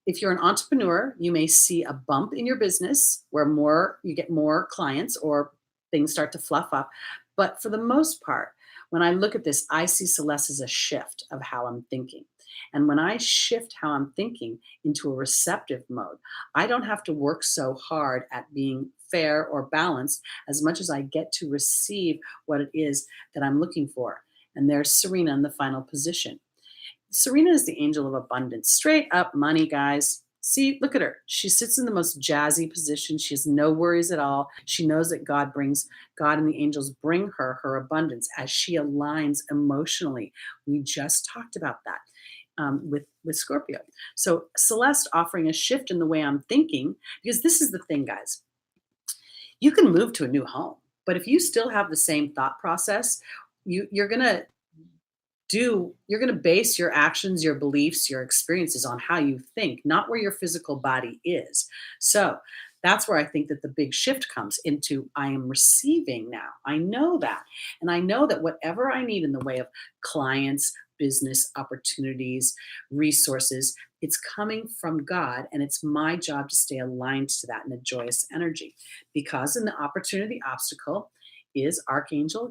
S1: if you're an entrepreneur, you may see a bump in your business where more you get more clients or things start to fluff up. But for the most part, when I look at this, I see Celeste as a shift of how I'm thinking. And when I shift how I'm thinking into a receptive mode, I don't have to work so hard at being fair or balanced as much as I get to receive what it is that I'm looking for. And there's Serena in the final position. Serena is the angel of abundance, straight up money, guys. See, look at her. She sits in the most jazzy position. She has no worries at all. She knows that God and the angels bring her abundance as she aligns emotionally. We just talked about that with Scorpio. So Celeste offering a shift in the way I'm thinking, because this is the thing, guys. You can move to a new home, but if you still have the same thought process, you're gonna you're going to base your actions, your beliefs, your experiences on how you think, not where your physical body is. So that's where I think that the big shift comes into I am receiving now. I know that. And I know that whatever I need in the way of clients, business opportunities, resources, it's coming from God. And it's my job to stay aligned to that in a joyous energy. Because in the opportunity obstacle is Archangel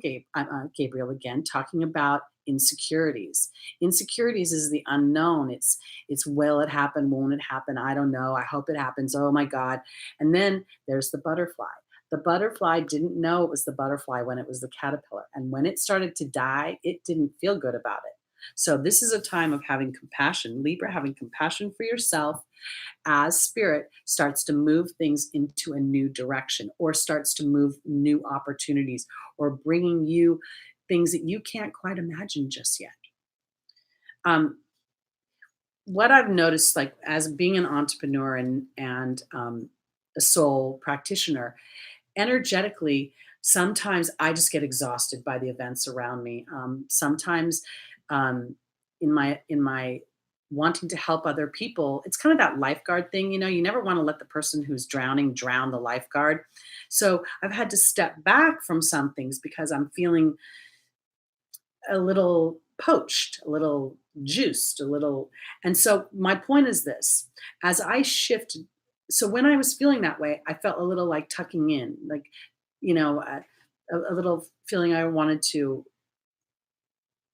S1: Gabriel again, talking about insecurities. Insecurities is the unknown. It's will it happen? Won't it happen? I don't know. I hope it happens. Oh my God. And then there's the butterfly. The butterfly didn't know it was the butterfly when it was the caterpillar. And when it started to die, it didn't feel good about it. So this is a time of having compassion, Libra, having compassion for yourself as spirit starts to move things into a new direction or starts to move new opportunities or bringing you things that you can't quite imagine just yet. What I've noticed, like as being an entrepreneur and a soul practitioner, energetically, sometimes I just get exhausted by the events around me. Sometimes um, in my wanting to help other people, it's kind of that lifeguard thing. You never want to let the person who's drowning drown the lifeguard. So I've had to step back from some things because I'm feeling a little poached, a little juiced, a little. And so my point is this: as I shift, so when I was feeling that way, I felt a little like tucking in, like, a little feeling I wanted to,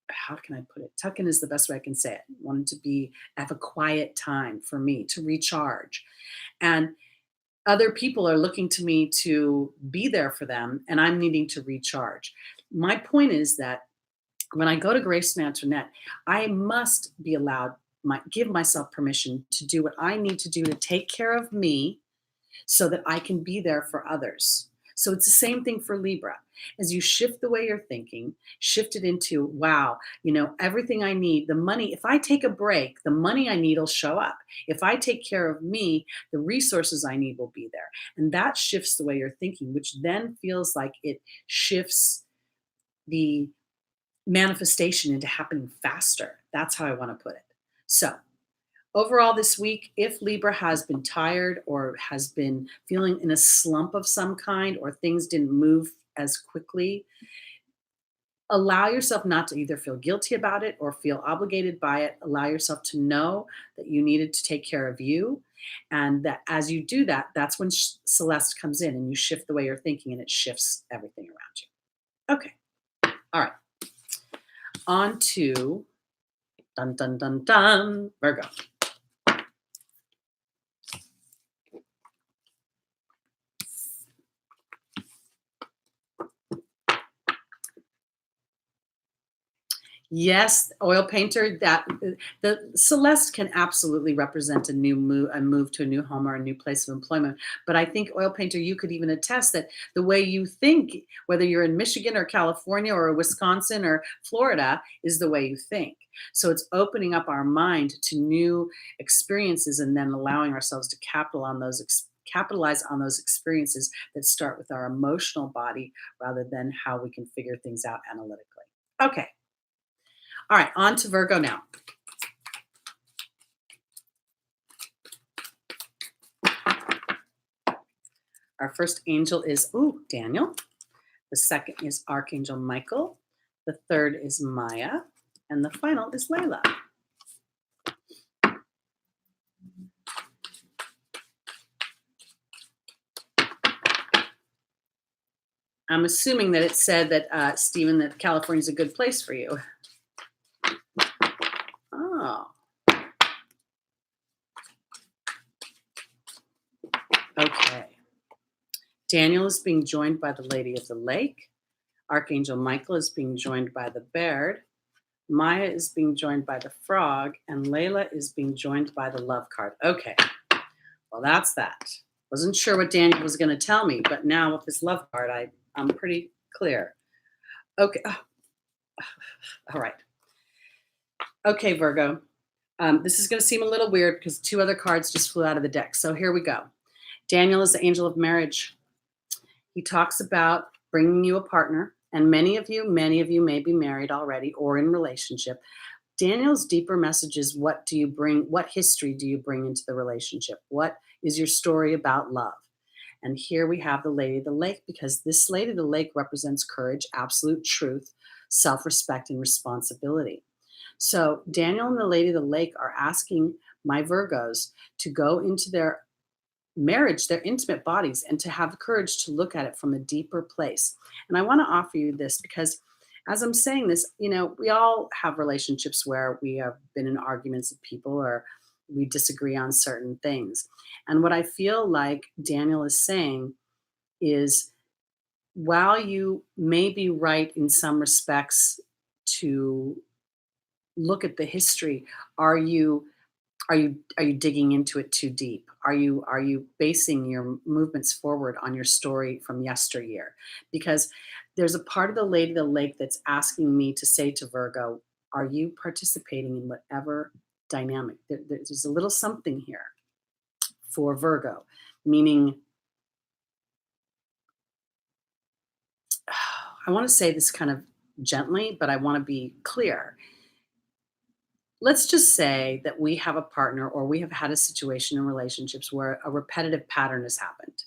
S1: how can I put it? Tuck in is the best way I can say it. Wanted to have a quiet time for me to recharge. And other people are looking to me to be there for them, and I'm needing to recharge. My point is that when I go to Grace Antoinette, I must be allowed, give myself permission to do what I need to do to take care of me so that I can be there for others. So it's the same thing for Libra. As you shift the way you're thinking, shift it into, wow, everything I need, the money, if I take a break, the money I need will show up. If I take care of me, the resources I need will be there. And that shifts the way you're thinking, which then feels like it shifts the manifestation into happening faster. That's how I want to put it. So overall this week, if Libra has been tired or has been feeling in a slump of some kind or things didn't move as quickly, allow yourself not to either feel guilty about it or feel obligated by it. Allow yourself to know that you needed to take care of you. And that as you do that, that's when Celeste comes in and you shift the way you're thinking and it shifts everything around you. Okay. All right. On to dun dun dun dun Virgo. Yes, oil painter. That the Celeste can absolutely represent a move to a new home or a new place of employment. But I think oil painter, you could even attest that the way you think, whether you're in Michigan or California or Wisconsin or Florida, is the way you think. So it's opening up our mind to new experiences and then allowing ourselves to capitalize on those experiences that start with our emotional body rather than how we can figure things out analytically. Okay. All right, on to Virgo now. Our first angel is, Daniel. The second is Archangel Michael. The third is Maya. And the final is Layla. I'm assuming that it said that, Stephen, that California's a good place for you. Oh. Okay. Daniel is being joined by the Lady of the Lake. Archangel Michael is being joined by the Bird. Maya is being joined by the Frog. And Layla is being joined by the Love card. Okay. Well, that's that. Wasn't sure what Daniel was going to tell me, but now with this Love card, I'm pretty clear. Okay. All right. Okay, Virgo. This is going to seem a little weird because 2 other cards just flew out of the deck. So here we go. Daniel is the angel of marriage. He talks about bringing you a partner, and many of you may be married already or in relationship. Daniel's deeper message is, what do you bring? What history do you bring into the relationship? What is your story about love? And here we have the Lady of the Lake, because this Lady of the Lake represents courage, absolute truth, self-respect, and responsibility. So Daniel and the Lady of the Lake are asking my Virgos to go into their marriage, their intimate bodies, and to have the courage to look at it from a deeper place. And I want to offer you this because as I'm saying this, we all have relationships where we have been in arguments with people or we disagree on certain things. And what I feel like Daniel is saying is, while you may be right in some respects to look at the history, are you digging into it too deep? Are you basing your movements forward on your story from yesteryear? Because there's a part of the Lady of the Lake that's asking me to say to Virgo, are you participating in whatever dynamic? There's a little something here for Virgo, meaning, I want to say this kind of gently, but I want to be clear. Let's just say that we have a partner or we have had a situation in relationships where a repetitive pattern has happened.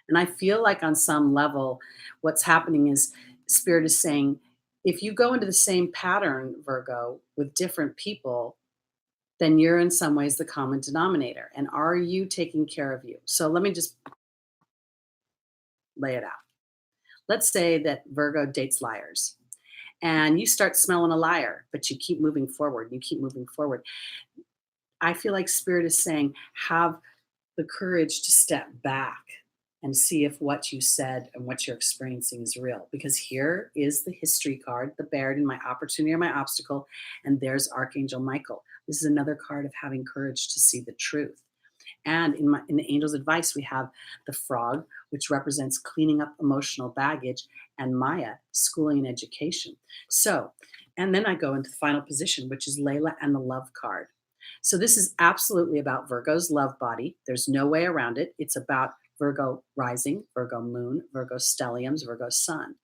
S1: And I feel like on some level, what's happening is Spirit is saying, if you go into the same pattern, Virgo, with different people, then you're in some ways the common denominator. And are you taking care of you? So let me just lay it out. Let's say that Virgo dates liars. And you start smelling a liar, but you keep moving forward. You keep moving forward. I feel like Spirit is saying, have the courage to step back and see if what you said and what you're experiencing is real. Because here is the history card, the Baird, in my opportunity or my obstacle, and there's Archangel Michael. This is another card of having courage to see the truth. And in the Angel's Advice, we have the Frog, which represents cleaning up emotional baggage, and Maya, schooling and education. So, and then I go into the final position, which is Layla and the Love card. So this is absolutely about Virgo's love body. There's no way around it. It's about Virgo rising, Virgo moon, Virgo stelliums, Virgo sun.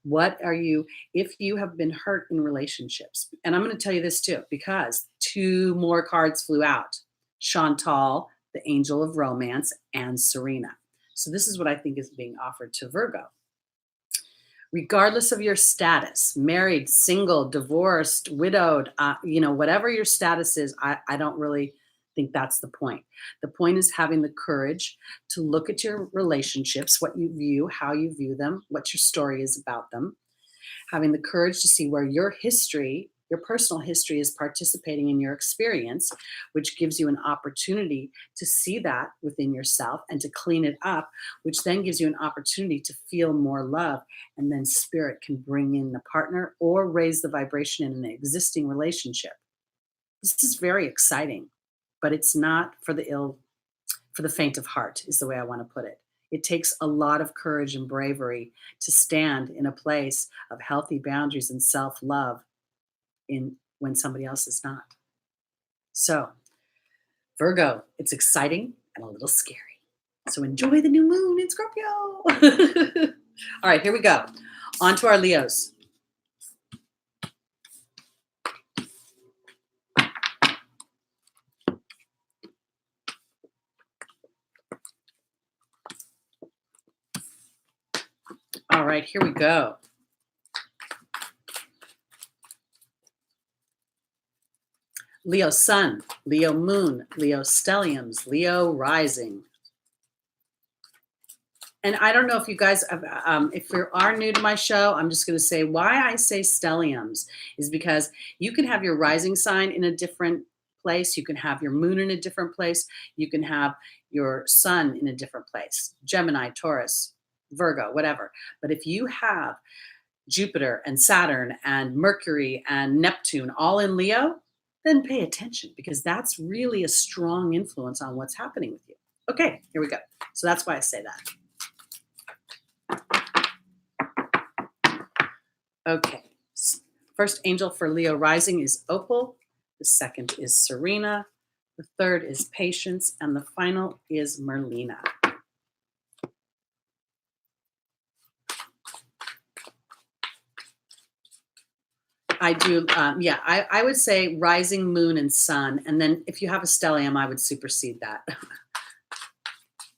S1: What are you, if you have been hurt in relationships? And I'm going to tell you this too, because 2 more cards flew out. Chantal, the angel of romance, and Serena. So this is what I think is being offered to Virgo. Regardless of your status, married, single, divorced, widowed, whatever your status is, I don't really think that's the point. The point is having the courage to look at your relationships, what you view, how you view them, what your story is about them. Having the courage to see where your history, your personal history, is participating in your experience, which gives you an opportunity to see that within yourself and to clean it up, which then gives you an opportunity to feel more love. And then Spirit can bring in the partner or raise the vibration in an existing relationship. This is very exciting, but it's not for the faint of heart, is the way I want to put it. It takes a lot of courage and bravery to stand in a place of healthy boundaries and self-love when somebody else is not. So, Virgo, it's exciting and a little scary. So enjoy the new moon in Scorpio. All right, here we go. On to our Leos. All right, here we go. Leo sun, Leo moon, Leo stelliums, Leo rising. And I don't know if you guys, if you are new to my show, I'm just going to say why I say stelliums is because you can have your rising sign in a different place. You can have your moon in a different place. You can have your sun in a different place. Gemini, Taurus, Virgo, whatever. But if you have Jupiter and Saturn and Mercury and Neptune all in Leo, then pay attention because that's really a strong influence on what's happening with you. Okay, here we go. So that's why I say that. Okay, first angel for Leo rising is Opal. The second is Serena. The third is Patience. And the final is Merlina. I do, I would say rising, moon, and sun. And then if you have a stellium, I would supersede that.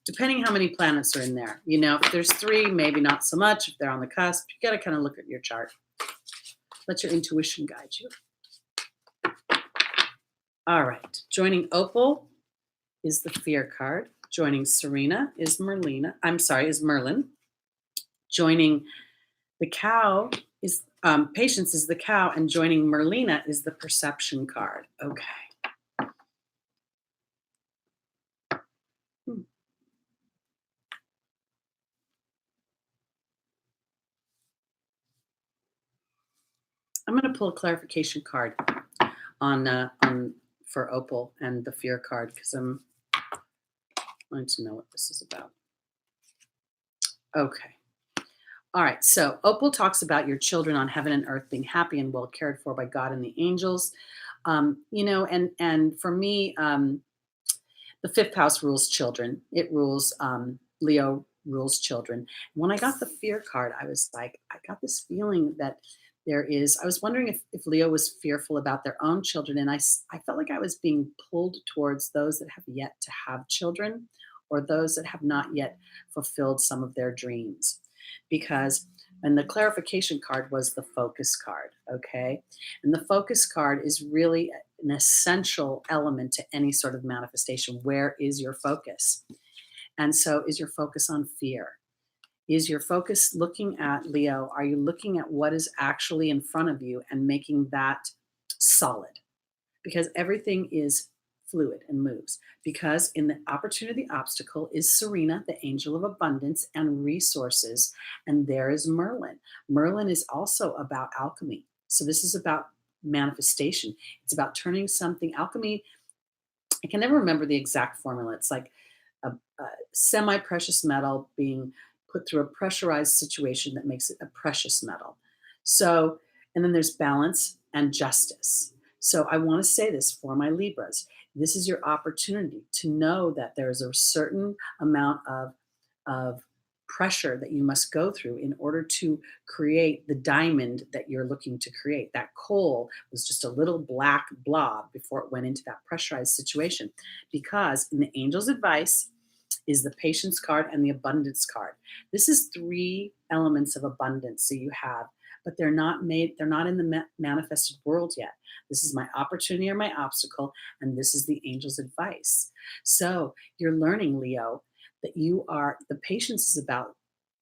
S1: Depending how many planets are in there. You know, if there's 3, maybe not so much. If they're on the cusp, you got to kind of look at your chart. Let your intuition guide you. All right. Joining Opal is the Fear card. Joining Serena is is Merlin. Joining the Cow is Patience is the Cow, and joining Merlina is the Perception card. Okay. I'm going to pull a clarification card on for Opal and the Fear card because I'm wanting to know what this is about. Okay. All right. So Opal talks about your children on heaven and earth being happy and well cared for by God and the angels. You know, and for me, the 5th house rules children. It rules Leo rules children. When I got the Fear card, I was like, I got this feeling that I was wondering if Leo was fearful about their own children. And I felt like I was being pulled towards those that have yet to have children or those that have not yet fulfilled some of their dreams. And the clarification card was the focus card. Okay. And the focus card is really an essential element to any sort of manifestation. Where is your focus? And so is your focus on fear? Is your focus looking at, Leo, are you looking at what is actually in front of you and making that solid? Because everything is fluid and moves. Because in the opportunity obstacle is Serena, the angel of abundance and resources. And there is Merlin. Merlin is also about alchemy. So this is about manifestation. It's about turning something, alchemy, I can never remember the exact formula. It's like a semi-precious metal being put through a pressurized situation that makes it a precious metal. So, and then there's balance and justice. So I want to say this for my Libras. This is your opportunity to know that there is a certain amount of pressure that you must go through in order to create the diamond that you're looking to create. That coal was just a little black blob before it went into that pressurized situation. Because in the angel's advice is the patience card and the abundance card. This is 3 elements of abundance that you have, but they're not in the manifested world yet. This is my opportunity or my obstacle, and this is the angel's advice. So you're learning, Leo, that the patience is about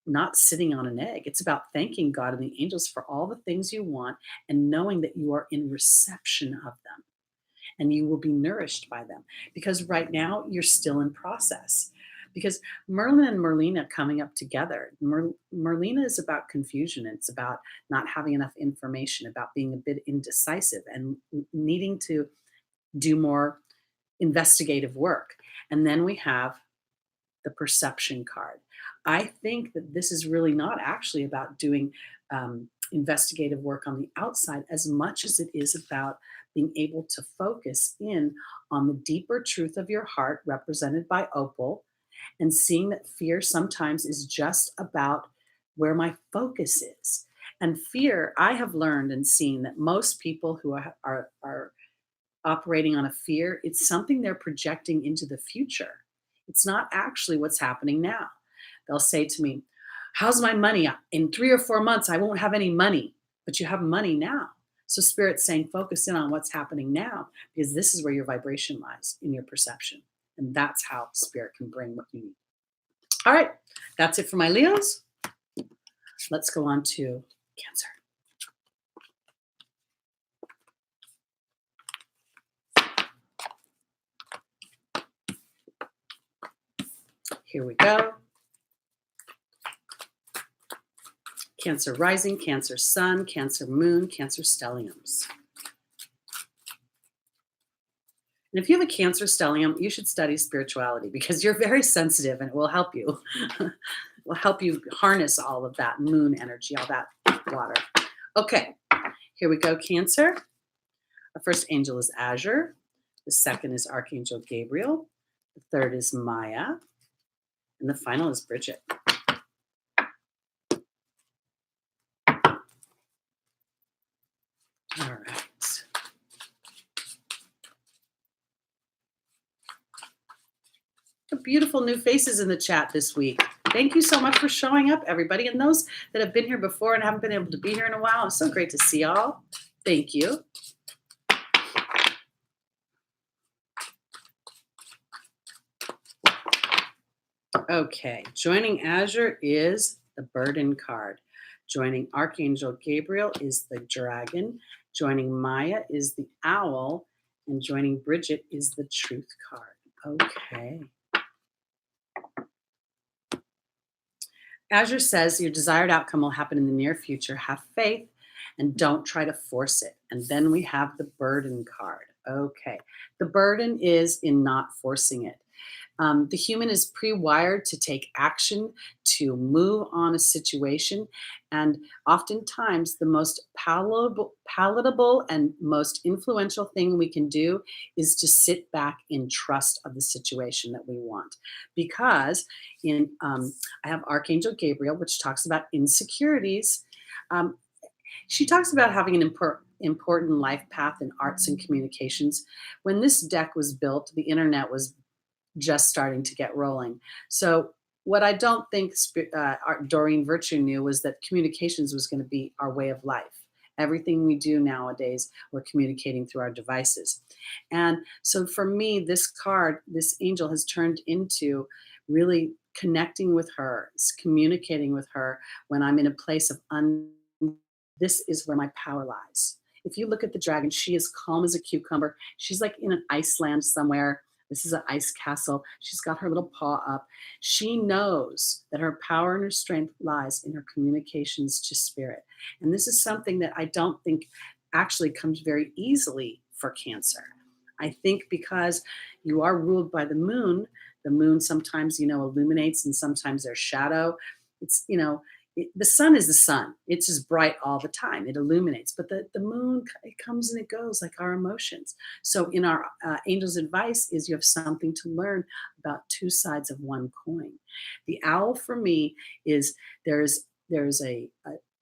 S1: not sitting on an egg. It's about thanking God and the angels for all the things you want and knowing that you are in reception of them and you will be nourished by them. Because right now you're still in process. Because Merlin and Merlina coming up together, Merlina is about confusion. It's about not having enough information, about being a bit indecisive and needing to do more investigative work. And then we have the perception card. I think that this is really not actually about doing investigative work on the outside as much as it is about being able to focus in on the deeper truth of your heart, represented by Opal, and seeing that fear sometimes is just about where my focus is. And fear, I have learned and seen that most people who are operating on a fear, it's something they're projecting into the future. It's not actually what's happening now. They'll say to me, How's my money? In 3 or 4 months, I won't have any money, but you have money now. So Spirit's saying, focus in on what's happening now, because this is where your vibration lies, in your perception. And that's how Spirit can bring what you need. All right, that's it for my Leos. Let's go on to Cancer. Here we go. Cancer rising, Cancer sun, Cancer moon, Cancer stelliums. And if you have a Cancer stellium, you should study spirituality, because you're very sensitive and it will help you. It will help you harness all of that moon energy, all that water. Okay, here we go, Cancer. Our first angel is Azure. The second is Archangel Gabriel. The third is Maya. And the final is Bridget. All right. Beautiful new faces in the chat this week. Thank you so much for showing up, everybody. And those that have been here before and haven't been able to be here in a while, it's so great to see y'all. Thank you. Okay, joining Azure is the Burden card. Joining Archangel Gabriel is the Dragon. Joining Maya is the Owl. And joining Bridget is the Truth card. Okay. Azure says your desired outcome will happen in the near future. Have faith and don't try to force it. And then we have the Burden card. Okay. The burden is in not forcing it. The human is pre-wired to take action, to move on a situation, and oftentimes the most palatable and most influential thing we can do is to sit back in trust of the situation that we want. Because I have Archangel Gabriel, which talks about insecurities. She talks about having an important life path in arts and communications. When this deck was built, the internet was just starting to get rolling. So what I don't think Doreen Virtue knew was that communications was going to be our way of life. Everything we do nowadays, we're communicating through our devices. And so for me, this card, this angel has turned into really connecting with her, communicating with her when I'm in a place of this is where my power lies. If you look at the dragon, she is calm as a cucumber. She's like in an Iceland somewhere. This is an ice castle. She's got her little paw up. She knows that her power and her strength lies in her communications to Spirit. And this is something that I don't think actually comes very easily for Cancer. I think because you are ruled by the moon sometimes, illuminates and sometimes there's shadow. It's, the sun is the sun. It's just bright all the time. It illuminates. But the moon, it comes and it goes like our emotions. So in our angel's advice is you have something to learn about two sides of one coin. The owl for me is there's a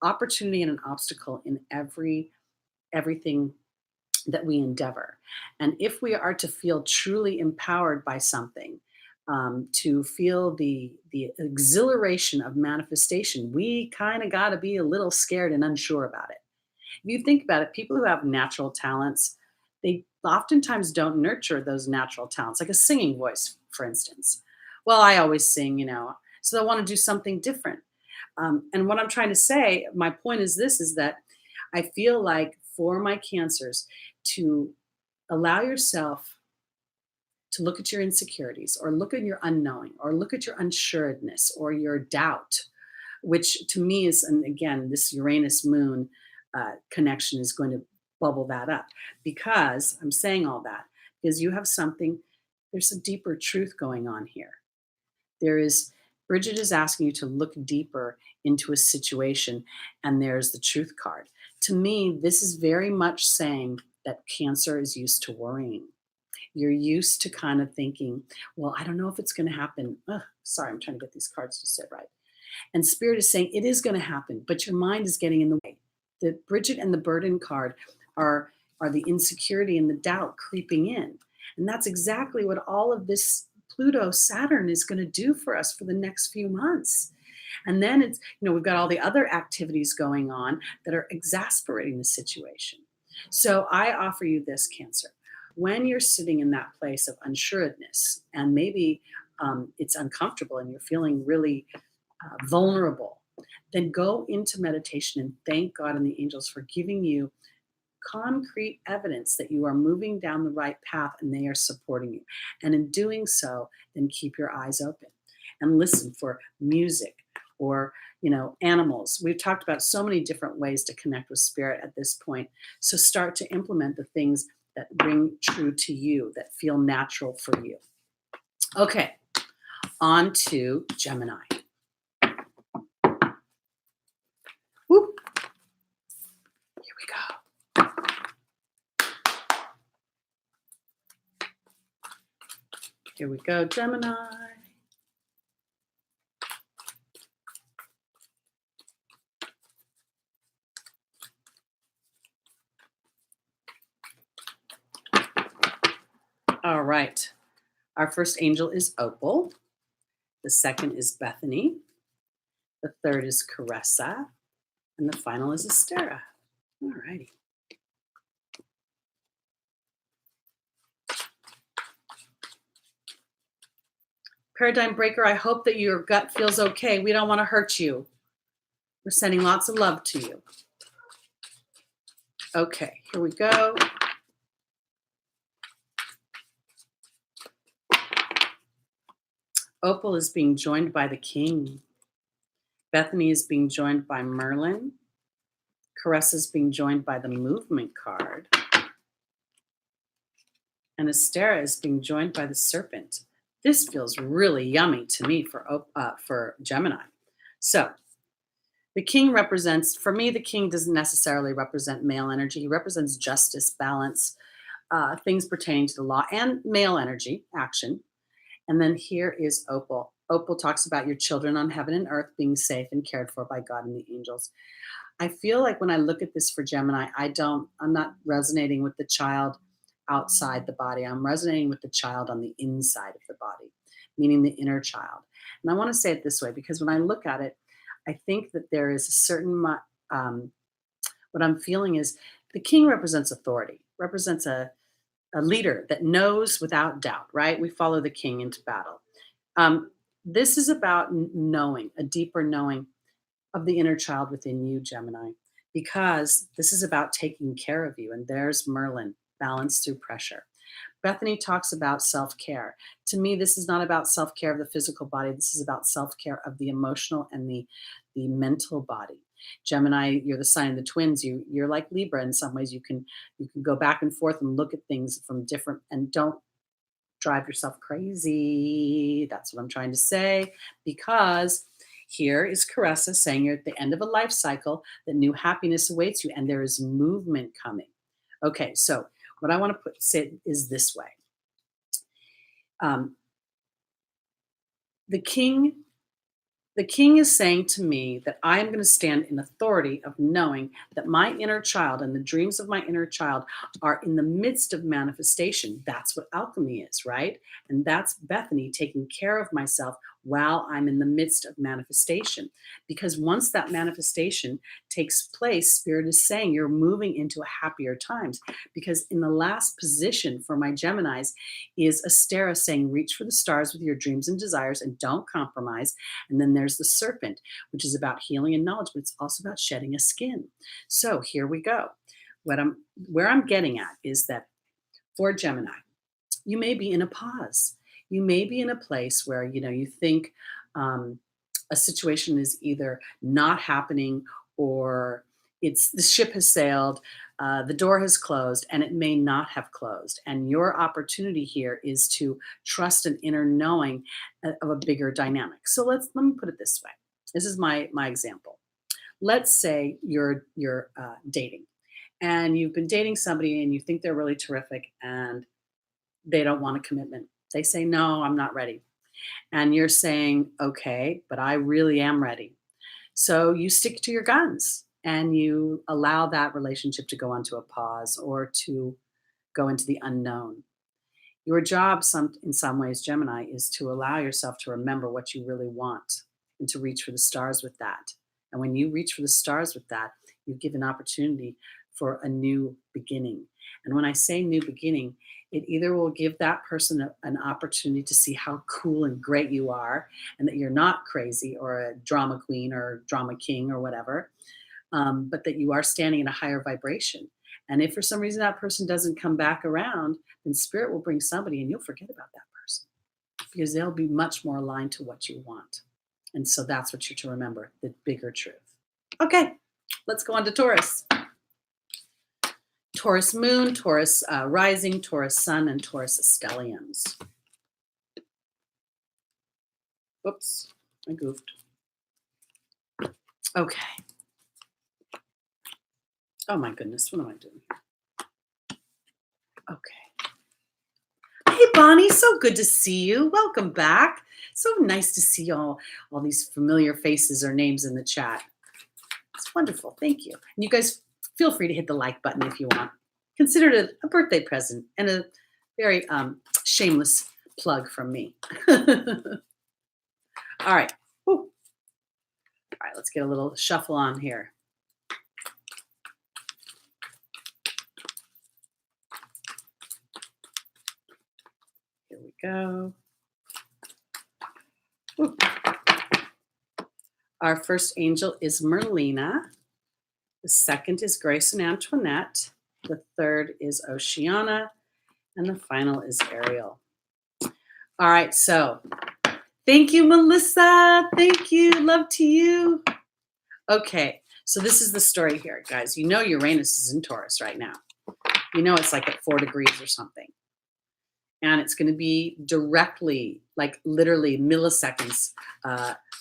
S1: opportunity and an obstacle in everything that we endeavor. And if we are to feel truly empowered by something, to feel the exhilaration of manifestation, we kind of got to be a little scared and unsure about it. If you think about it, people who have natural talents, they oftentimes don't nurture those natural talents, like a singing voice, for instance. Well, I always sing, so I want to do something different. And what I'm trying to say, my point is this, is that I feel like for my Cancers, to allow yourself to look at your insecurities or look at your unknowing or look at your unsuredness or your doubt, which to me is, and again, this Uranus moon connection is going to bubble that up. Because I'm saying all that because you have something, there's a deeper truth going on here. Bridget is asking you to look deeper into a situation, and there's the Truth card. To me, this is very much saying that Cancer is used to worrying. You're used to kind of thinking, well, I don't know if it's going to happen. Sorry, I'm trying to get these cards to sit right. And Spirit is saying it is going to happen, but your mind is getting in the way. The Bridget and the Burden card are the insecurity and the doubt creeping in. And that's exactly what all of this Pluto Saturn is going to do for us for the next few months. And then we've got all the other activities going on that are exasperating the situation. So I offer you this, Cancer. When you're sitting in that place of unsuredness, and maybe it's uncomfortable and you're feeling really vulnerable, then go into meditation and thank God and the angels for giving you concrete evidence that you are moving down the right path and they are supporting you. And in doing so, then keep your eyes open and listen for music or animals. We've talked about so many different ways to connect with spirit at this point. So start to implement the things that ring true to you, that feel natural for you. Okay, on to Gemini. Whoop. Here we go. Here we go, Gemini. All right. Our first angel is Opal. The second is Bethany. The third is Caressa. And the final is Estera. All righty. Paradigm breaker, I hope that your gut feels okay. We don't want to hurt you. We're sending lots of love to you. Okay, here we go. Opal is being joined by the king. Bethany is being joined by Merlin. Caressa is being joined by the movement card. And Estera is being joined by the serpent. This feels really yummy to me for Gemini. So the king represents, for me, the king doesn't necessarily represent male energy. He represents justice, balance, things pertaining to the law, and male energy, action. And then here is Opal. Opal talks about your children on heaven and earth being safe and cared for by God and the angels. I feel like when I look at this for Gemini, I'm not resonating with the child outside the body. I'm resonating with the child on the inside of the body, meaning the inner child. And I want to say it this way because when I look at it, I think that there is a certain, what I'm feeling is the king represents authority, represents a leader that knows without doubt, right? We follow the king into battle. This is about knowing, a deeper knowing of the inner child within you, Gemini, because this is about taking care of you. And there's Merlin, balance through pressure. Bethany talks about self-care. To me, this is not about self-care of the physical body. This is about self-care of the emotional and the mental body. Gemini, you're the sign of the twins. You're like Libra in some ways. You can go back and forth and look at things from different, and don't drive yourself crazy. That's what I'm trying to say, because here is Caressa saying you're at the end of a life cycle, that new happiness awaits you, and there is movement coming. Okay, so what I want to say is this way. The king is saying to me that I am going to stand in authority of knowing that my inner child and the dreams of my inner child are in the midst of manifestation. That's what alchemy is, right? And that's Bethany taking care of myself while I'm in the midst of manifestation. Because once that manifestation takes place, Spirit is saying you're moving into a happier times. Because in the last position for my Geminis is Estera saying, reach for the stars with your dreams and desires and don't compromise. And then there's the serpent, which is about healing and knowledge, but it's also about shedding a skin. So here we go. Where I'm getting at is that for Gemini, you may be in a pause. You may be in a place where, you think a situation is either not happening or the ship has sailed, the door has closed, and it may not have closed. And your opportunity here is to trust an inner knowing of a bigger dynamic. So let me put it this way. This is my example. Let's say you're dating, and you've been dating somebody and you think they're really terrific and they don't want a commitment. They say, no, I'm not ready. And you're saying, okay, but I really am ready. So you stick to your guns and you allow that relationship to go onto a pause or to go into the unknown. Your job in some ways, Gemini, is to allow yourself to remember what you really want. and to reach for the stars with that. And when you reach for the stars with that, you give an opportunity for a new beginning. And when I say new beginning, it either will give that person an opportunity to see how cool and great you are, and that you're not crazy or a drama queen or drama king or whatever, but that you are standing in a higher vibration. And if for some reason that person doesn't come back around, then spirit will bring somebody and you'll forget about that person because they'll be much more aligned to what you want. And so that's what you're to remember, the bigger truth. Okay, let's go on to Taurus. Taurus moon, Taurus rising, Taurus sun, and Taurus stelliums. Whoops, I goofed. Okay. Oh my goodness, what am I doing here? Okay. Hey Bonnie, so good to see you. Welcome back. So nice to see all these familiar faces or names in the chat. It's wonderful. Thank you. And you guys feel free to hit the like button if you want. Consider it a birthday present and a very shameless plug from me. All right. Woo. All right, let's get a little shuffle on here. Here we go. Woo. Our first angel is Merlina. The second is Grace and Antoinette. The third is Oceana. And the final is Ariel. All right, so thank you, Melissa. Thank you. Love to you. Okay, so this is the story here, guys. You know Uranus is in Taurus right now. You know it's like at 4 degrees or something. And it's going to be directly, like literally milliseconds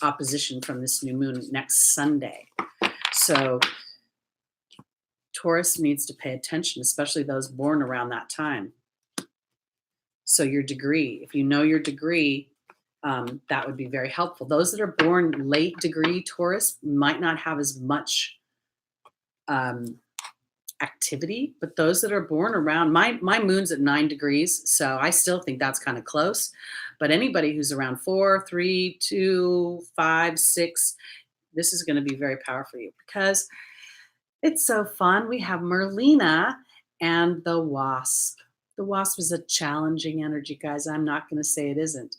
S1: opposition from this new moon next Sunday. So Taurus needs to pay attention, especially those born around that time. So your degree, if you know your degree, that would be very helpful. Those that are born late degree Taurus might not have as much activity, but those that are born around, my moon's at 9 degrees, so I still think that's kind of close. But anybody who's around 4, 3, 2, 5, 6, this is going to be very powerful for you because it's so fun. We have Merlina and the Wasp. The Wasp is a challenging energy, guys. I'm not going to say it isn't.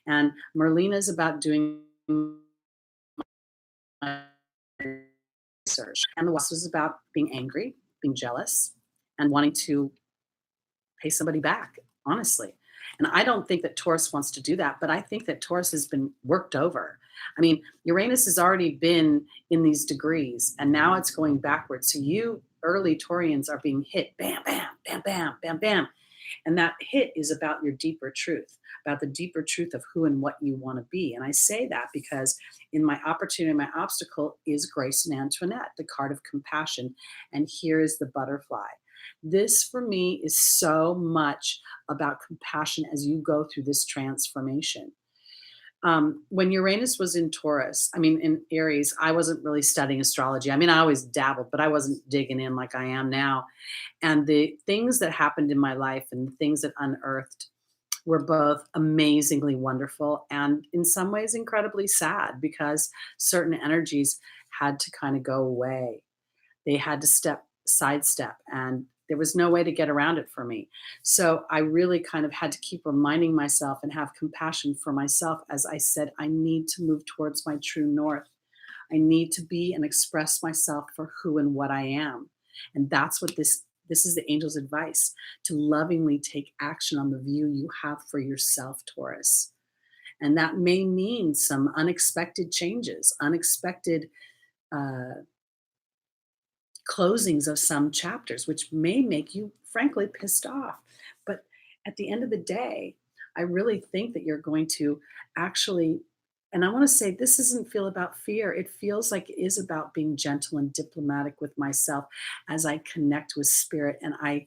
S1: And Merlina is about doing research, and the Wasp is about being angry, being jealous, and wanting to pay somebody back, honestly. And I don't think that Taurus wants to do that, but I think that Taurus has been worked over. I mean, Uranus has already been in these degrees, and now it's going backwards. So you early Taurians are being hit, bam, bam, bam, bam, bam, bam. And that hit is about your deeper truth, about the deeper truth of who and what you want to be. And I say that because in my opportunity, my obstacle is Grace and Antoinette, the card of compassion. And here is the butterfly. This for me is so much about compassion as you go through this transformation. When Uranus was in Taurus, I mean, in Aries, I wasn't really studying astrology. I mean, I always dabbled, but I wasn't digging in like I am now. And the things that happened in my life and the things that unearthed were both amazingly wonderful and in some ways incredibly sad because certain energies had to kind of go away. They had to sidestep, and there was no way to get around it for me. So I really kind of had to keep reminding myself and have compassion for myself as I said, I need to move towards my true north. I need to be and express myself for who and what I am. And that's what this is the angel's advice, to lovingly take action on the view you have for yourself, Taurus. And that may mean some unexpected changes, unexpected closings of some chapters, which may make you frankly pissed off. But at the end of the day, I really think that you're going to actually, and I want to say this doesn't feel about fear. It feels like it is about being gentle and diplomatic with myself as I connect with spirit. And I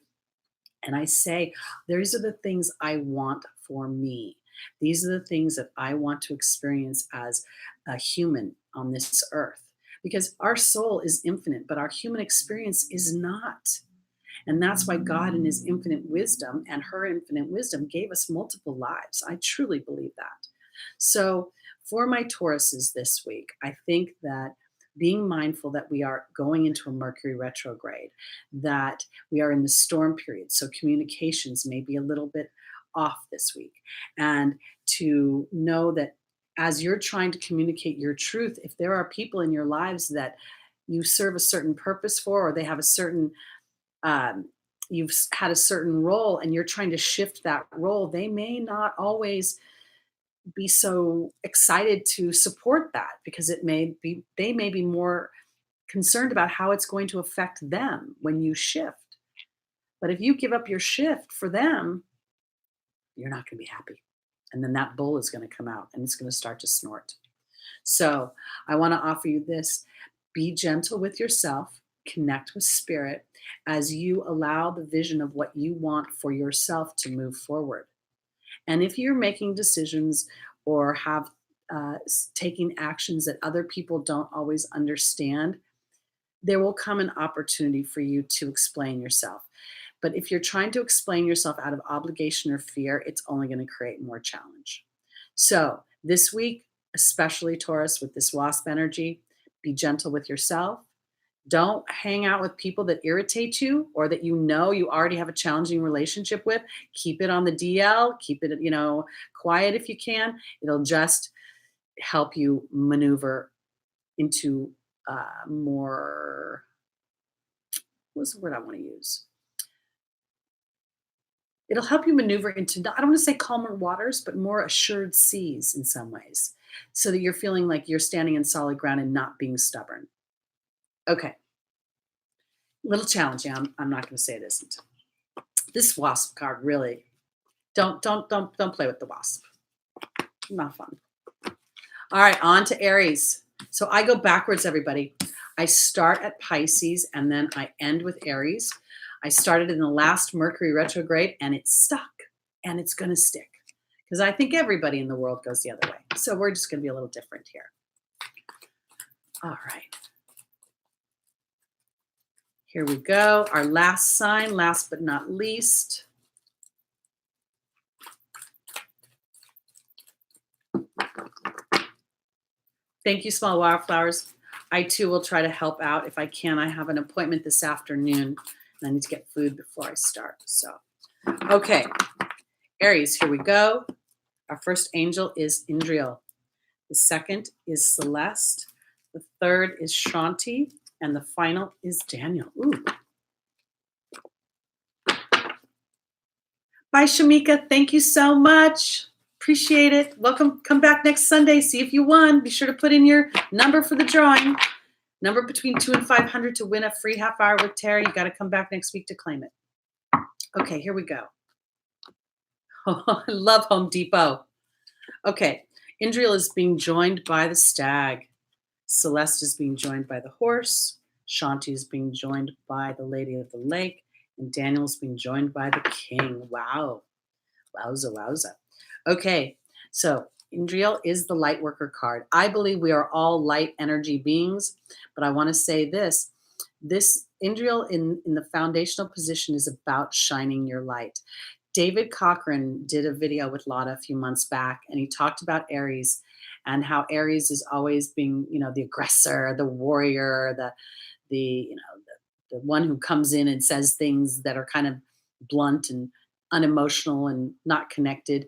S1: say, these are the things I want for me. These are the things that I want to experience as a human on this earth. Because our soul is infinite, but our human experience is not. And that's why God in his infinite wisdom and her infinite wisdom gave us multiple lives. I truly believe that. So For my Tauruses this week, I think that being mindful that we are going into a Mercury retrograde, that we are in the storm period, so communications may be a little bit off this week, and to know that as you're trying to communicate your truth, if there are people in your lives that you serve a certain purpose for, or they have a certain um, had a certain role and you're trying to shift that role, they may not always be so excited to support that because they may be more concerned about how it's going to affect them when you shift. But if you give up your shift for them, you're not going to be happy. And then that bull is going to come out and it's going to start to snort. So I want to offer you this: be gentle with yourself, connect with spirit as you allow the vision of what you want for yourself to move forward. And if you're making decisions or have taking actions that other people don't always understand, there will come an opportunity for you to explain yourself. But if you're trying to explain yourself out of obligation or fear, it's only going to create more challenge. So this week, especially Taurus, with this wasp energy, be gentle with yourself. Don't hang out with people that irritate you or that you know you already have a challenging relationship with. Keep it on the DL, keep it, quiet if you can. It'll just help you maneuver into more, what's the word I want to use? It'll help you maneuver into, I don't want to say calmer waters, but more assured seas in some ways, so that you're feeling like you're standing in solid ground and not being stubborn. Okay. Little challenging. I'm not going to say it isn't. This wasp card really, don't play with the wasp. Not fun. All right, on to Aries. So I go backwards, everybody. I start at Pisces and then I end with Aries. I started in the last Mercury retrograde and it's stuck and it's going to stick because I think everybody in the world goes the other way. So we're just going to be a little different here. All right. Here we go. Our last sign, last but not least. Thank you, small wildflowers. I too will try to help out if I can. I have an appointment this afternoon and I need to get food before I start. So, okay. Aries, here we go. Our first angel is Indriel. The second is Celeste. The third is Shanti. And the final is Daniel. Ooh. Bye, Shamika. Thank you so much. Appreciate it. Welcome. Come back next Sunday. See if you won. Be sure to put in your number for the drawing. Number between 2 and 500 to win a free half hour with Teri. You got to come back next week to claim it. Okay, here we go. Oh, I love Home Depot. Okay, Indriel is being joined by the stag. Celeste is being joined by the horse. Shanti is being joined by the Lady of the Lake. And Daniel is being joined by the king. Wow. Wowza, wowza. Okay, so Indriel is the light worker card. I believe we are all light energy beings, but I want to say this. This Indriel in the foundational position is about shining your light. David Cochran did a video with Lada a few months back, and he talked about Aries and how Aries is always being, the aggressor, the warrior, the one who comes in and says things that are kind of blunt and unemotional and not connected.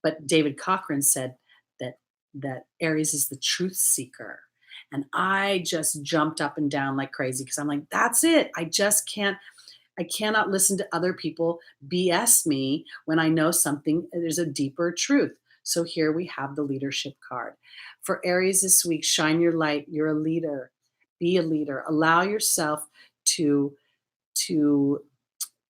S1: But David Cochran said that Aries is the truth seeker. And I just jumped up and down like crazy because I'm like, that's it. I cannot listen to other people BS me when I know something, there's a deeper truth. So here we have the leadership card. For Aries this week, shine your light. You're a leader. Be a leader. Allow yourself to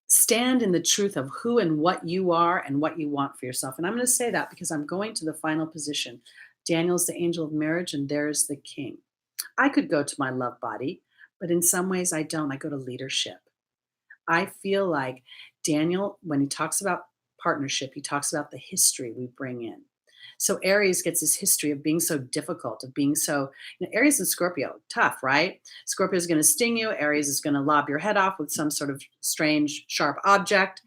S1: stand in the truth of who and what you are and what you want for yourself. And I'm going to say that because I'm going to the final position. Daniel's the angel of marriage and there's the king. I could go to my love body, but in some ways I don't. I go to leadership. I feel like Daniel, when he talks about partnership, he talks about the history we bring in. So Aries gets this history of being so difficult, of being so, Aries and Scorpio, tough, right? Scorpio is going to sting you. Aries is going to lob your head off with some sort of strange, sharp object.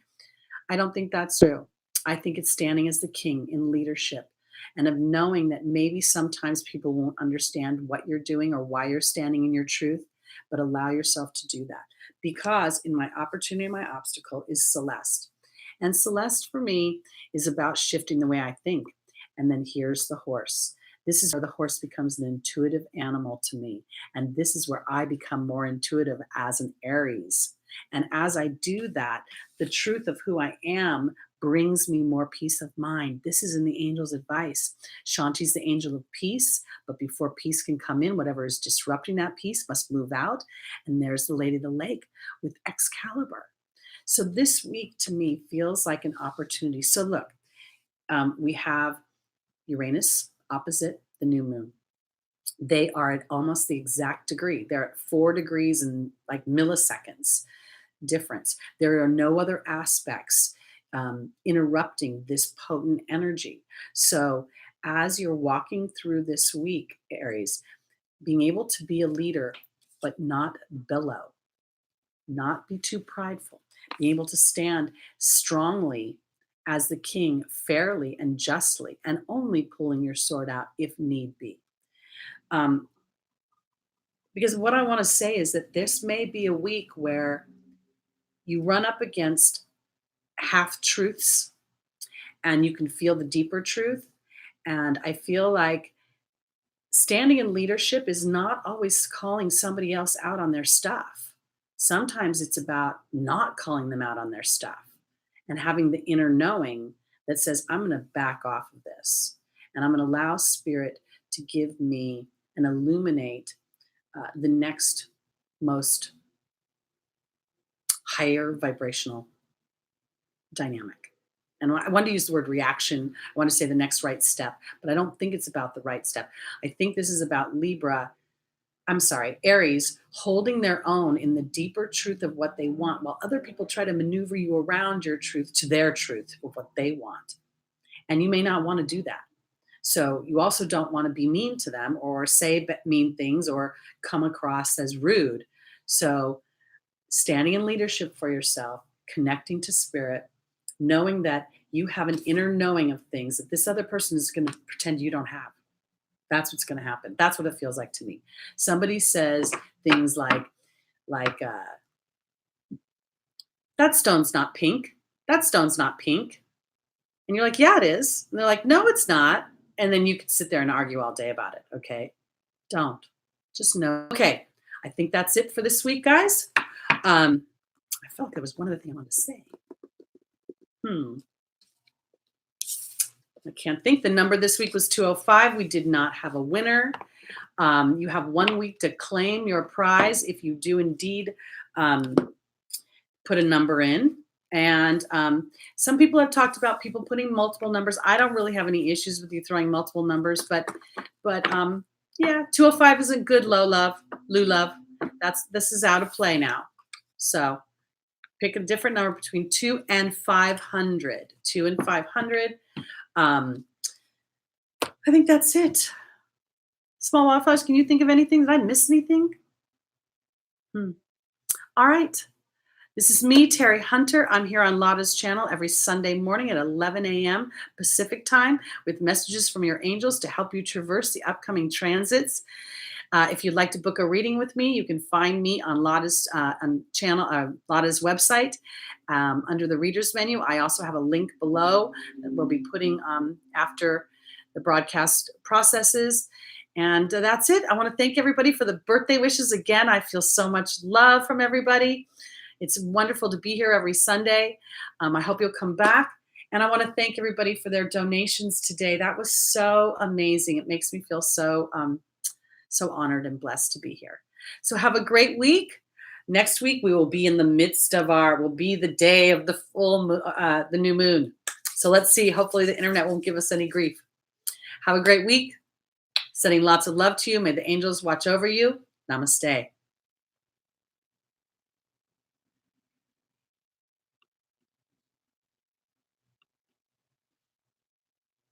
S1: I don't think that's true. I think it's standing as the king in leadership and of knowing that maybe sometimes people won't understand what you're doing or why you're standing in your truth, but allow yourself to do that. Because in my opportunity, my obstacle is Celeste. And Celeste for me is about shifting the way I think. And then here's the horse. This is where the horse becomes an intuitive animal to me. And this is where I become more intuitive as an Aries. And as I do that, the truth of who I am brings me more peace of mind. This is in the angel's advice. Shanti's the angel of peace, but before peace can come in, whatever is disrupting that peace must move out. And there's the Lady of the Lake with Excalibur. So this week to me feels like an opportunity. So look, we have Uranus opposite the new moon. They are at almost the exact degree. They're at 4 degrees and like milliseconds difference. There are no other aspects interrupting this potent energy. So as you're walking through this week, Aries, being able to be a leader, but not bellow, not be too prideful, being able to stand strongly as the king, fairly and justly, and only pulling your sword out if need be. Because what I want to say is that this may be a week where you run up against half truths and you can feel the deeper truth. And I feel like standing in leadership is not always calling somebody else out on their stuff. Sometimes it's about not calling them out on their stuff and having the inner knowing that says, I'm going to back off of this and I'm going to allow spirit to give me and illuminate the next most higher vibrational dynamic. And I want to use the word reaction. I want to say the next right step, but I don't think it's about the right step. I think this is about Aries holding their own in the deeper truth of what they want, while other people try to maneuver you around your truth to their truth of what they want. And you may not want to do that. So you also don't want to be mean to them or say mean things or come across as rude. So standing in leadership for yourself, connecting to spirit, knowing that you have an inner knowing of things that this other person is going to pretend you don't have. That's what's going to happen. That's what it feels like to me. Somebody says things like that stone's not pink. That stone's not pink. And you're like, yeah, it is. And they're like, no, it's not. And then you could sit there and argue all day about it. Okay. Don't. Just know. Okay. I think that's it for this week, guys. I felt like there was one other thing I wanted to say. I can't think. The number this week was 205. We did not have a winner. You have 1 week to claim your prize if you do indeed put a number in. And some people have talked about people putting multiple numbers. I don't really have any issues with you throwing multiple numbers, but yeah, 205 isn't good, Lou Love. This is out of play now. So pick a different number between 2 and 500. 2 and 500. I think that's it. Small wildflowers, can you think of anything? Did I miss anything? All right. This is me, Teri Hunter. I'm here on Lada's channel every Sunday morning at 11 a.m. Pacific time with messages from your angels to help you traverse the upcoming transits. If you'd like to book a reading with me, you can find me on Lada's channel, Lada's website under the readers menu. I also have a link below that we'll be putting after the broadcast processes. And that's it. I want to thank everybody for the birthday wishes again. I feel so much love from everybody. It's wonderful to be here every Sunday. I hope you'll come back. And I want to thank everybody for their donations today. That was so amazing. It makes me feel so honored and blessed to be here. So have a great week. Next week, we will be in the midst of will be the day of the the new moon. So let's see. Hopefully the internet won't give us any grief. Have a great week. Sending lots of love to you. May the angels watch over you. Namaste.